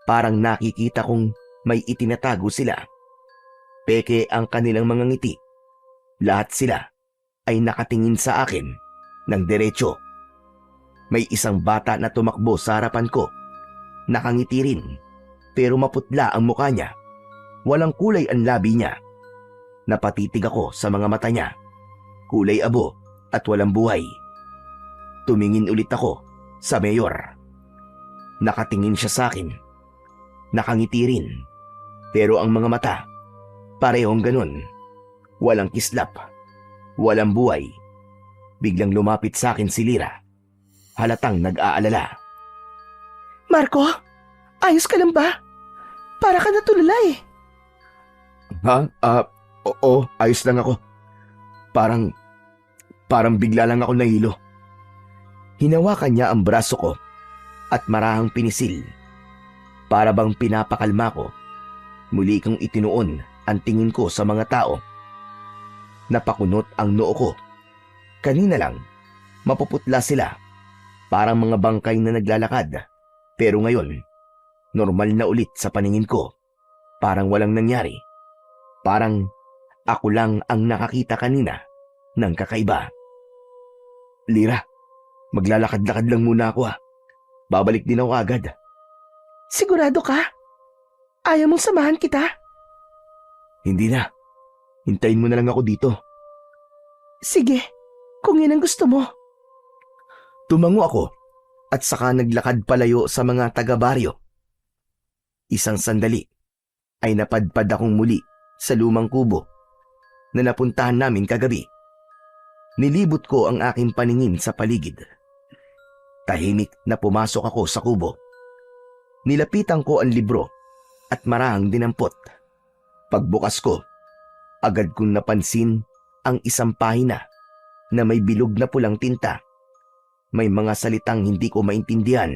Parang nakikita kong may itinatago sila. Peke ang kanilang mga ngiti. Lahat sila ay nakatingin sa akin ng diretso. May isang bata na tumakbo sa harapan ko. Nakangiti rin, pero maputla ang mukha niya. Walang kulay ang labi niya. Napatitig ako sa mga mata niya. Kulay abo at walang buhay. Tumingin ulit ako sa mayor. Nakatingin siya sa akin. Nakangiti rin. Pero ang mga mata, parehong ganun. Walang kislap. Walang buhay. Biglang lumapit sa akin si Lira. Halatang nag-aalala. Marco, ayos ka lang ba? Para ka natulala eh. Ha? Oo, ayos lang ako. Parang bigla lang ako nahilo. Hinawakan niya ang braso ko at marahang pinisil. Para bang pinapakalma ko. Muli kong itinuon ang tingin ko sa mga tao. Napakunot ang noo ko. Kanina lang, mapuputla sila. Parang mga bangkay na naglalakad. Pero ngayon, normal na ulit sa paningin ko. Parang walang nangyari. Parang ako lang ang nakakita kanina ng kakaiba. Lira, maglalakad-lakad lang muna ako ha. Babalik din ako agad. Sigurado ka? Ayaw mong samahan kita? Hindi na. Hintayin mo na lang ako dito. Sige, kung yun ang gusto mo. Tumango ako at saka naglakad palayo sa mga taga-baryo. Isang sandali ay napadpad akong muli sa lumang kubo na napuntahan namin kagabi. Nilibot ko ang aking paningin sa paligid. Tahimik na pumasok ako sa kubo. Nilapitan ko ang libro at marahang dinampot. Pagbukas ko, agad kong napansin ang isang pahina na may bilog na pulang tinta. May mga salitang hindi ko maintindihan.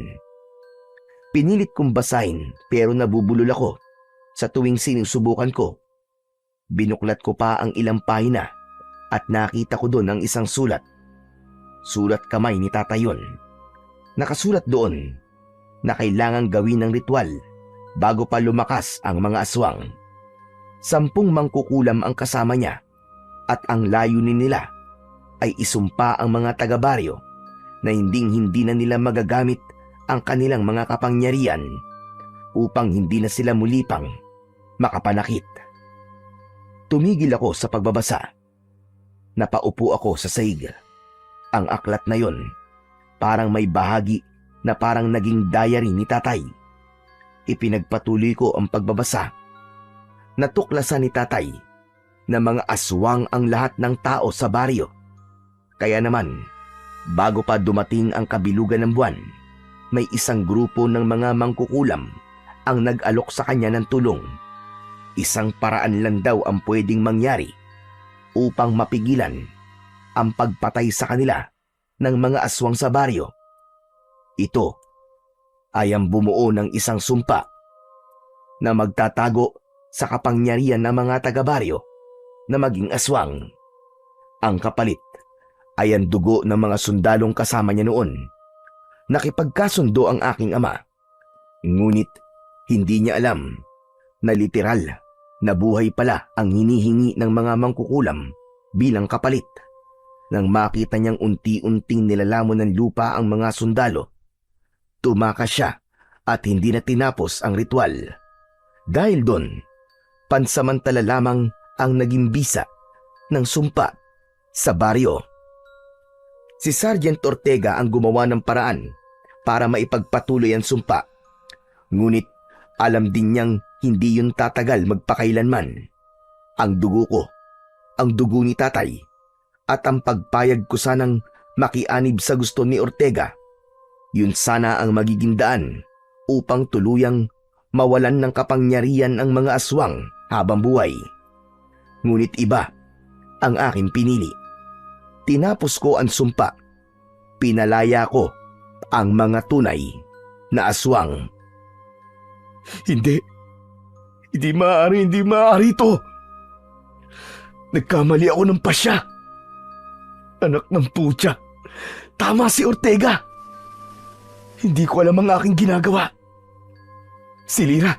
Pinilit kong basahin pero nabubulol ako sa tuwing sinusubukan ko. Binuklat ko pa ang ilang pahina at nakita ko doon ang isang sulat. Sulat kamay ni Tatay yun. Nakasulat doon na kailangang gawin ng ritual bago pa lumakas ang mga aswang. 10 mangkukulam ang kasama niya at ang layunin nila ay isumpa ang mga taga-baryo na hindi na nila magagamit ang kanilang mga kapangyarihan upang hindi na sila muli pang makapanakit. Tumigil ako sa pagbabasa. Napaupo ako sa sahig. Ang aklat na yon, parang may bahagi na parang naging diary ni Tatay. Ipinagpatuloy ko ang pagbabasa. Natuklasan ni Tatay na mga aswang ang lahat ng tao sa baryo. Kaya naman, bago pa dumating ang kabilugan ng buwan, may isang grupo ng mga mangkukulam ang nag-alok sa kanya ng tulong. Isang paraan lang daw ang pwedeng mangyari upang mapigilan ang pagpatay sa kanila ng mga aswang sa baryo. Ito ay ang bumuo ng isang sumpa na magtatago sa kapangyarihan ng mga taga-baryo na maging aswang. Ang kapalit ay ang dugo ng mga sundalong kasama niya noon. Nakipagkasundo ang aking ama. Ngunit hindi niya alam na literal na buhay pala ang hinihingi ng mga mangkukulam bilang kapalit. Nang makita niyang unti-unting nilalamon ng lupa ang mga sundalo, tumakas siya at hindi na tinapos ang ritual. Dahil doon, pansamantala lamang ang naging bisa ng sumpa sa baryo. Si Sergeant Ortega ang gumawa ng paraan para maipagpatuloy ang sumpa. Ngunit alam din niyang hindi yun tatagal magpakailanman. Ang dugo ko, ang dugo ni Tatay, at ang pagpayag ko sanang makianib sa gusto ni Ortega, yun sana ang magiging daan upang tuluyang mawalan ng kapangyarihan ang mga aswang habang buhay. Ngunit iba ang aking pinili. Tinapos ko ang sumpa. Pinalaya ko ang mga tunay na aswang. Hindi maaari ito. Nagkamali ako ng pasya. Anak ng putya. Tama si Ortega. Hindi ko alam ang aking ginagawa. Si Lira.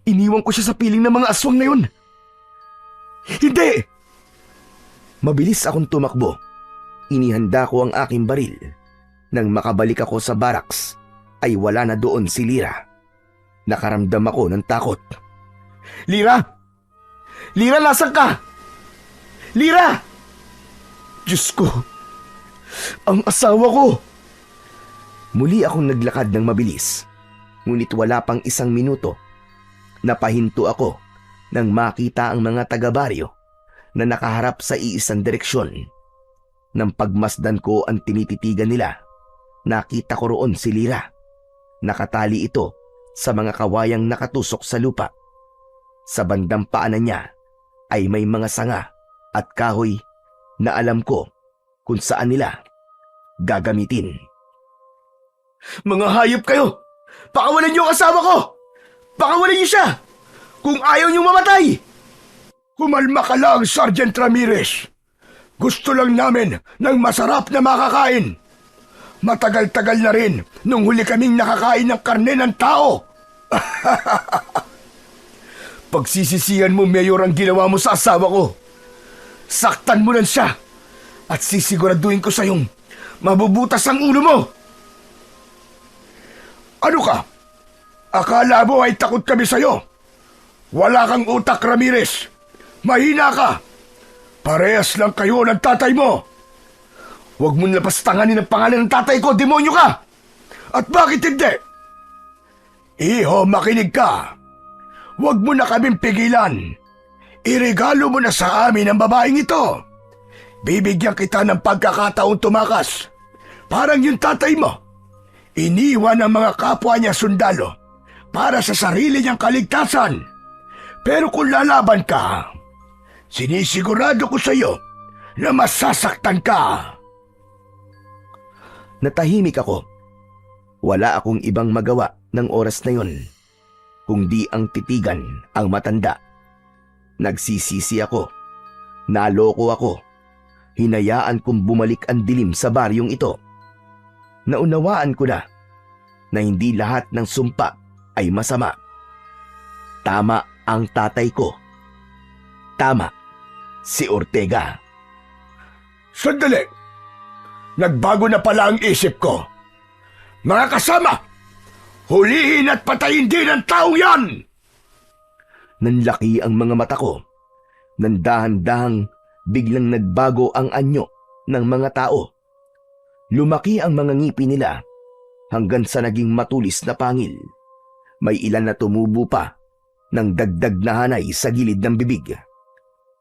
Iniwan ko siya sa piling ng mga aswang na yun. Hindi! Mabilis akong tumakbo. Inihanda ko ang aking baril. Nang makabalik ako sa barracks, ay wala na doon si Lira. Nakaramdam ako ng takot. Lira! Lira, nasaan ka? Lira! Diyos ko! Ang asawa ko! Muli akong naglakad ng mabilis. Ngunit wala pang 1 minuto. Napahinto ako nang makita ang mga taga-baryo na nakaharap sa iisang direksyon. Nang pagmasdan ko ang tinititigan nila, nakita ko roon si Lira. Nakatali ito sa mga kawayang nakatusok sa lupa. Sa bandang paanan niya ay may mga sanga at kahoy na alam ko kung saan nila gagamitin. Mga hayop kayo! Pakawalan niyo ang asawa ko! Pakawalan niyo siya! Kung ayaw niyong mamatay! Kumalma ka lang, Sergeant Ramirez. Gusto lang namin ng masarap na makakain. Matagal-tagal na rin nung huli kaming nakakain ng karne ng tao. Pagsisisihan mo, Mayor, ang ginawa mo sa asawa ko. Saktan mo lang siya at sisiguraduhin ko sa'yong mabubutas ang ulo mo. Ano ka? Akala mo ay takot kami sa'yo? Wala kang utak, Ramirez. Mahina ka. Parehas lang kayo ng tatay mo. Huwag mo lapastanganin ang pangalan ng tatay ko, demonyo ka! At bakit hindi? Iho, makinig ka. Huwag mo na kaming pigilan. Iregalo mo na sa amin ang babaeng ito. Bibigyan kita ng pagkakataong tumakas. Parang yung tatay mo. Iniwan ang mga kapwa niya sundalo para sa sarili niyang kaligtasan. Pero kung lalaban ka, sinisigurado ko sa iyo na masasaktan ka. Natahimik ako. Wala akong ibang magawa ng oras na yon, kundi ang titigan ang matanda. Nagsisisi ako. Naloko ako. Hinayaan kong bumalik ang dilim sa baryong ito. Naunawaan ko na hindi lahat ng sumpa ay masama. Tama ang tatay ko. Tama si Ortega. Sandali! Nagbago na pala ang isip ko. Mga kasama, hulihin at patayin din ang taong yan! Nanlaki ang mga mata ko. Nandahan-dahang biglang nagbago ang anyo ng mga tao. Lumaki ang mga ngipin nila hanggang sa naging matulis na pangil. May ilan na tumubo pa ng dagdag na hanay sa gilid ng bibig.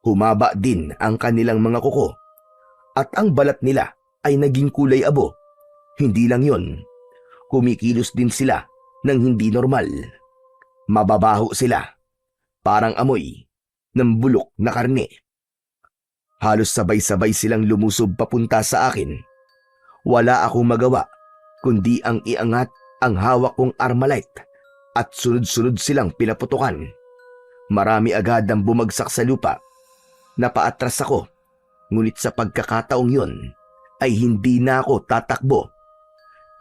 Humaba din ang kanilang mga kuko at ang balat nila ay naging kulay abo. Hindi lang yon, kumikilos din sila ng hindi normal. Mababaho sila, parang amoy ng bulok na karne. Halos sabay-sabay silang lumusob papunta sa akin. Wala akong magawa kundi ang iangat ang hawak kong Armalite at sunod-sunod silang pinaputukan. Marami agad ang bumagsak sa lupa. Napaatras ako, ngunit sa pagkakataong yon ay hindi na ako tatakbo.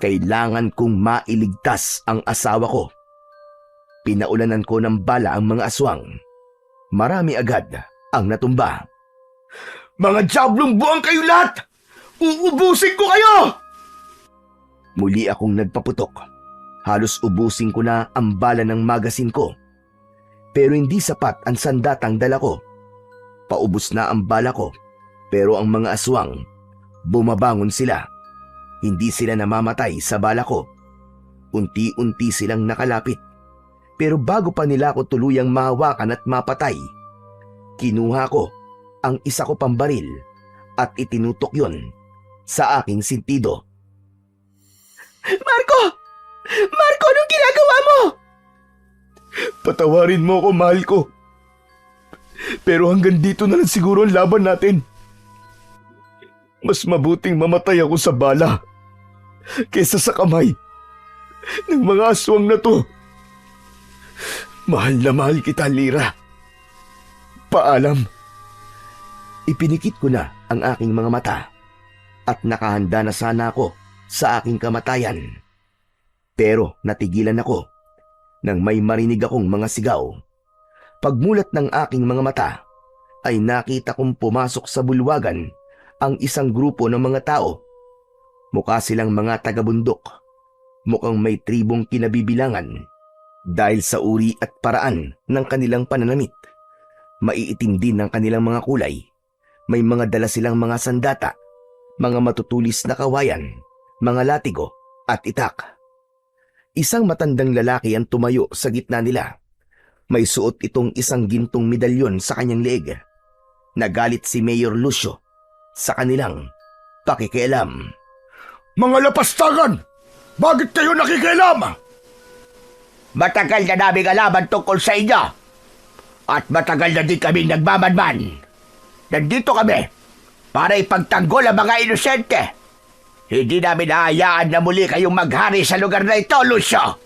Kailangan kong mailigtas ang asawa ko. Pinaulanan ko ng bala ang mga aswang. Marami agad ang natumba. Mga diablong buwang kayo lahat! Uubusin ko kayo! Muli akong nagpaputok. Halos ubusin ko na ang bala ng magasin ko. Pero hindi sapat ang sandatang dala ko. Paubos na ang bala ko, pero ang mga aswang, bumabangon sila. Hindi sila namamatay sa bala ko. Unti-unti silang nakalapit. Pero bago pa nila ako tuluyang mahawakan at mapatay, kinuha ko ang isa ko pang baril at itinutok yon sa aking sintido. Marco! Marco, anong ginagawa mo? Patawarin mo ako, mahal ko. Pero hanggang dito na lang siguro ang laban natin. Mas mabuting mamatay ako sa bala kaysa sa kamay ng mga aswang na to. Mahal na mahal kita, Lira. Paalam. Ipinikit ko na ang aking mga mata at nakahanda na sana ako sa aking kamatayan. Pero natigilan ako nang may marinig akong mga sigaw. Pagmulat ng aking mga mata ay nakita kong pumasok sa bulwagan ang isang grupo ng mga tao. Mukha silang mga taga-bundok. Mukhang may tribong kinabibilangan dahil sa uri at paraan ng kanilang pananamit. Maiitim din ang kanilang mga kulay. May mga dala silang mga sandata, mga matutulis na kawayan, mga latigo at itak. Isang matandang lalaki ang tumayo sa gitna nila. May suot itong isang gintong medalyon sa kanyang leeg. Nagalit si Mayor Lucio sa kanilang pakikialam. Mga lapastagan! Bakit kayo nakikialam? Matagal na namin alaman tungkol sa inyo. At matagal na din kami nagmamanman. Nandito kami para ipagtanggol ang mga inosente. Hindi namin naayaan na muli kayong maghari sa lugar na ito, Lucio.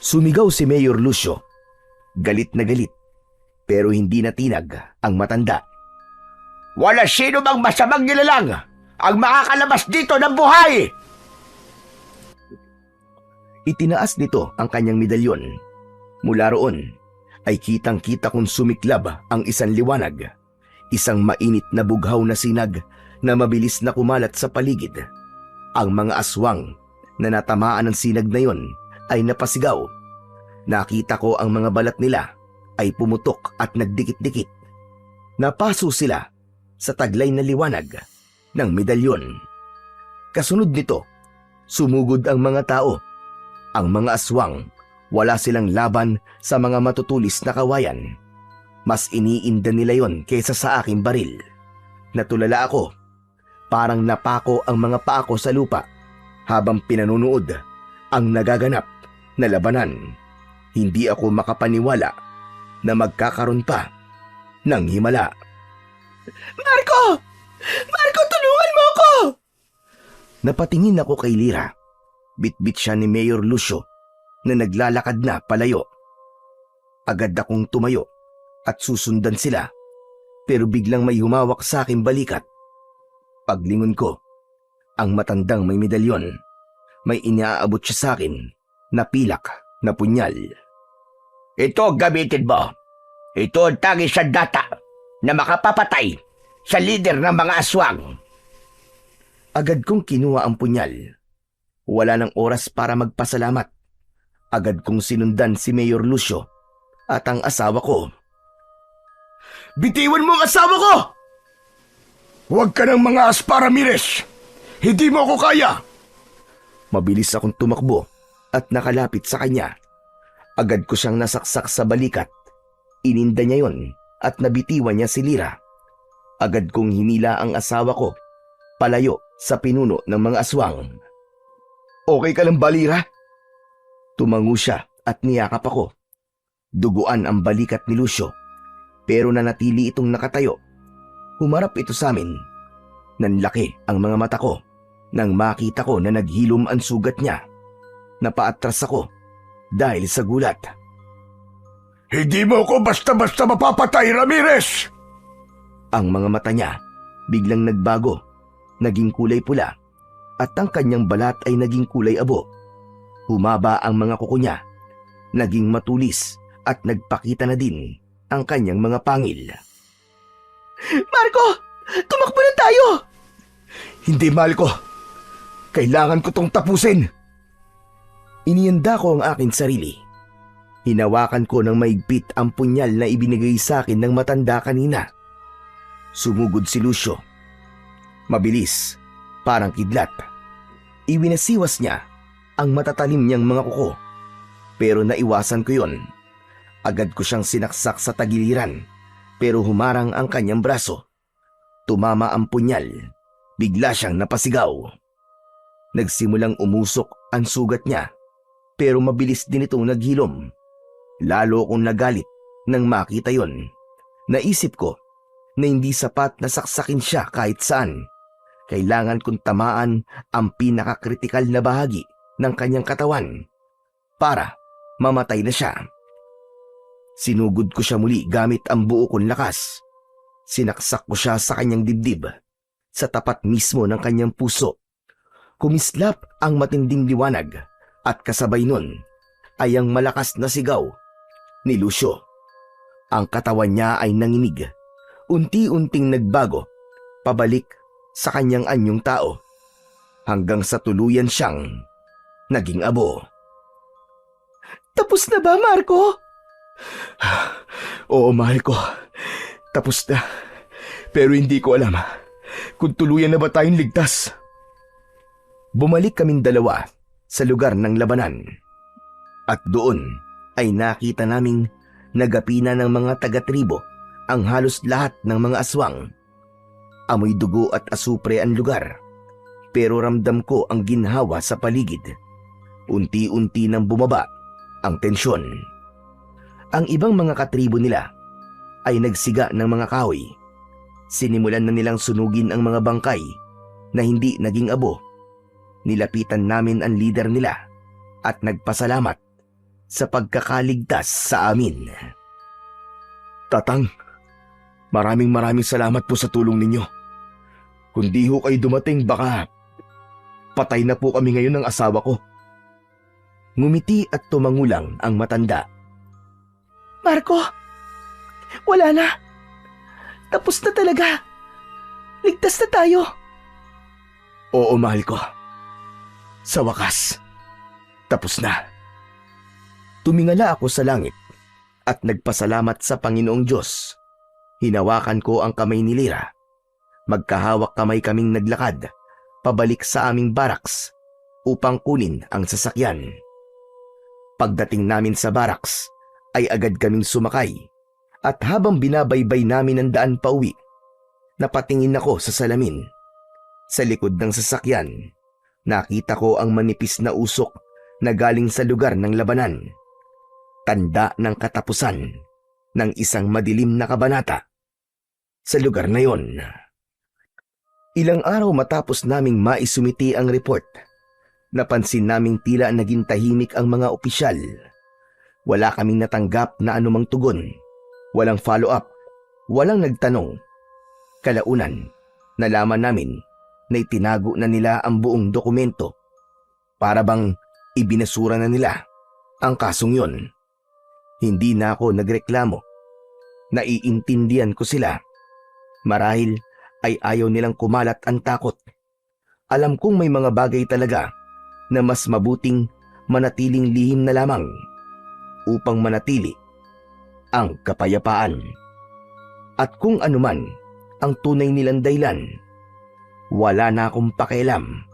Sumigaw si Mayor Lucio. Galit na galit, pero hindi natinag ang matanda. Wala sino bang masamang nilalang ang makakalabas dito ng buhay! Itinaas nito ang kanyang medalyon. Mula roon ay kitang-kita kong sumiklab ang isang liwanag. Isang mainit na bughaw na sinag na mabilis na kumalat sa paligid. Ang mga aswang na natamaan ng sinag na yon ay napasigaw. Nakita ko ang mga balat nila ay pumutok at nagdikit-dikit. Napaso sila sa taglay na liwanag ng medalyon. Kasunod nito, sumugod ang mga tao. Ang mga aswang, wala silang laban sa mga matutulis na kawayan. Mas iniinda nila yon kaysa sa aking baril. Natulala ako. Parang napako ang mga paa ko sa lupa habang pinanunood ang nagaganap na labanan. Hindi ako makapaniwala na magkakaroon pa ng himala. Marco! Marco, tulungan mo ako! Napatingin ako kay Lyra. Bitbit siya ni Mayor Lucio na naglalakad na palayo. Agad akong tumayo at susundan sila, pero biglang may humawak sa aking balikat. Paglingon ko, ang matandang may medalyon. May inaabot siya sa akin na pilak na punyal. Ito gamitin mo. Ito ang tanging sandata na makapapatay sa lider ng mga aswang. Agad kong kinuha ang punyal. Wala nang oras para magpasalamat. Agad kong sinundan si Mayor Lucio at ang asawa ko. Bitiwan mo ang asawa ko! Huwag ka ng mga Aspar Ramirez! Hindi mo ako kaya! Mabilis akong tumakbo at nakalapit sa kanya. Agad ko siyang nasaksak sa balikat. Ininda niya yon at nabitiwan niya si Lyra. Agad kong hinila ang asawa ko palayo sa pinuno ng mga aswang. Okay ka lang ba, Lyra? Tumango siya at niyakap ako. Duguan ang balikat ni Lucio, pero nanatili itong nakatayo. Humarap ito sa amin. Nanlaki ang mga mata ko nang makita ko na naghilom ang sugat niya. Napaatras ako dahil sa gulat. Hindi mo ako basta-basta mapapatay, Ramirez! Ang mga mata niya biglang nagbago, naging kulay pula, at ang kanyang balat ay naging kulay abo. Humaba ang mga kuko niya, naging matulis at nagpakita na din ang kanyang mga pangil. Marco! Tumakbo na tayo! Hindi, mahal ko. Kailangan ko tong tapusin. Inianda ko ang aking sarili. Hinawakan ko ng maigpit ang punyal na ibinigay sa akin ng matanda kanina. Sumugod si Lucio. Mabilis, parang kidlat. Iwinasiwas niya ang matatalim niyang mga kuko. Pero naiwasan ko yon. Agad ko siyang sinaksak sa tagiliran, pero humarang ang kanyang braso. Tumama ang punyal. Bigla siyang napasigaw. Nagsimulang umusok ang sugat niya, pero mabilis din itong naghilom. Lalo akong nagalit nang makita yon. Naisip ko na hindi sapat na saksakin siya kahit saan. Kailangan kong tamaan ang pinakakritikal na bahagi ng kanyang katawan para mamatay na siya. Sinugod ko siya muli gamit ang buo kong lakas. Sinaksak ko siya sa kanyang dibdib, sa tapat mismo ng kanyang puso. Kumislap ang matinding liwanag at kasabay nun ay ang malakas na sigaw ni Lucio. Ang katawan niya ay nanginig, unti-unting nagbago, pabalik sa kanyang anyong tao, hanggang sa tuluyan siyang naging abo. Tapos na ba, Marco? Oo, mahal ko. Tapos na. Pero hindi ko alam kung tuluyan na ba tayong ligtas. Bumalik kaming dalawa sa lugar ng labanan. At doon ay nakita naming nagapina ng mga taga-tribo ang halos lahat ng mga aswang. Amoy dugo at asupre ang lugar. Pero ramdam ko ang ginhawa sa paligid. Unti-unti nang bumaba ang tensyon. Ang ibang mga katribo nila ay nagsiga ng mga kahoy. Sinimulan na nilang sunugin ang mga bangkay na hindi naging abo. Nilapitan namin ang leader nila at nagpasalamat sa pagkakaligtas sa amin. Tatang, maraming salamat po sa tulong ninyo. Kung di ho kayo dumating, baka patay na po kami ngayon ng asawa ko. Ngumiti at tumangulang ang matanda. Marco, wala na. Tapos na talaga. Ligtas na tayo. Oo, mahal ko. Sa wakas, tapos na. Tumingala ako sa langit at nagpasalamat sa Panginoong Diyos. Hinawakan ko ang kamay ni Lyra. Magkahawak kamay kaming naglakad pabalik sa aming baraks upang kunin ang sasakyan. Pagdating namin sa barracks, ay agad kaming sumakay at habang binabaybay namin ang daan pauwi, napatingin ako sa salamin. Sa likod ng sasakyan, nakita ko ang manipis na usok na galing sa lugar ng labanan. Tanda ng katapusan ng isang madilim na kabanata sa lugar na yon. Ilang araw matapos naming maisumiti ang report, napansin naming tila naging tahimik ang mga opisyal. Wala kaming natanggap na anumang tugon, walang follow-up, walang nagtanong. Kalaunan, nalaman namin na itinago na nila ang buong dokumento. Para bang ibinasura na nila ang kasong yon. Hindi na ako nagreklamo. Naiintindihan ko sila. Marahil ay ayaw nilang kumalat ang takot. Alam kong may mga bagay talaga na mas mabuting manatiling lihim na lamang upang manatili ang kapayapaan. At kung anuman ang tunay nilang dahilan, wala na akong pakialam.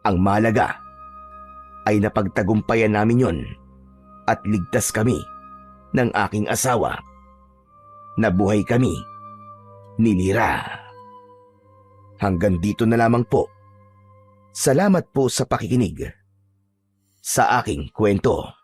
Ang mahalaga ay napagtagumpayan namin yon at ligtas kami ng aking asawa. Nabuhay kami ni Lyra. Hanggang dito na lamang po. Salamat po sa pakikinig sa aking kwento.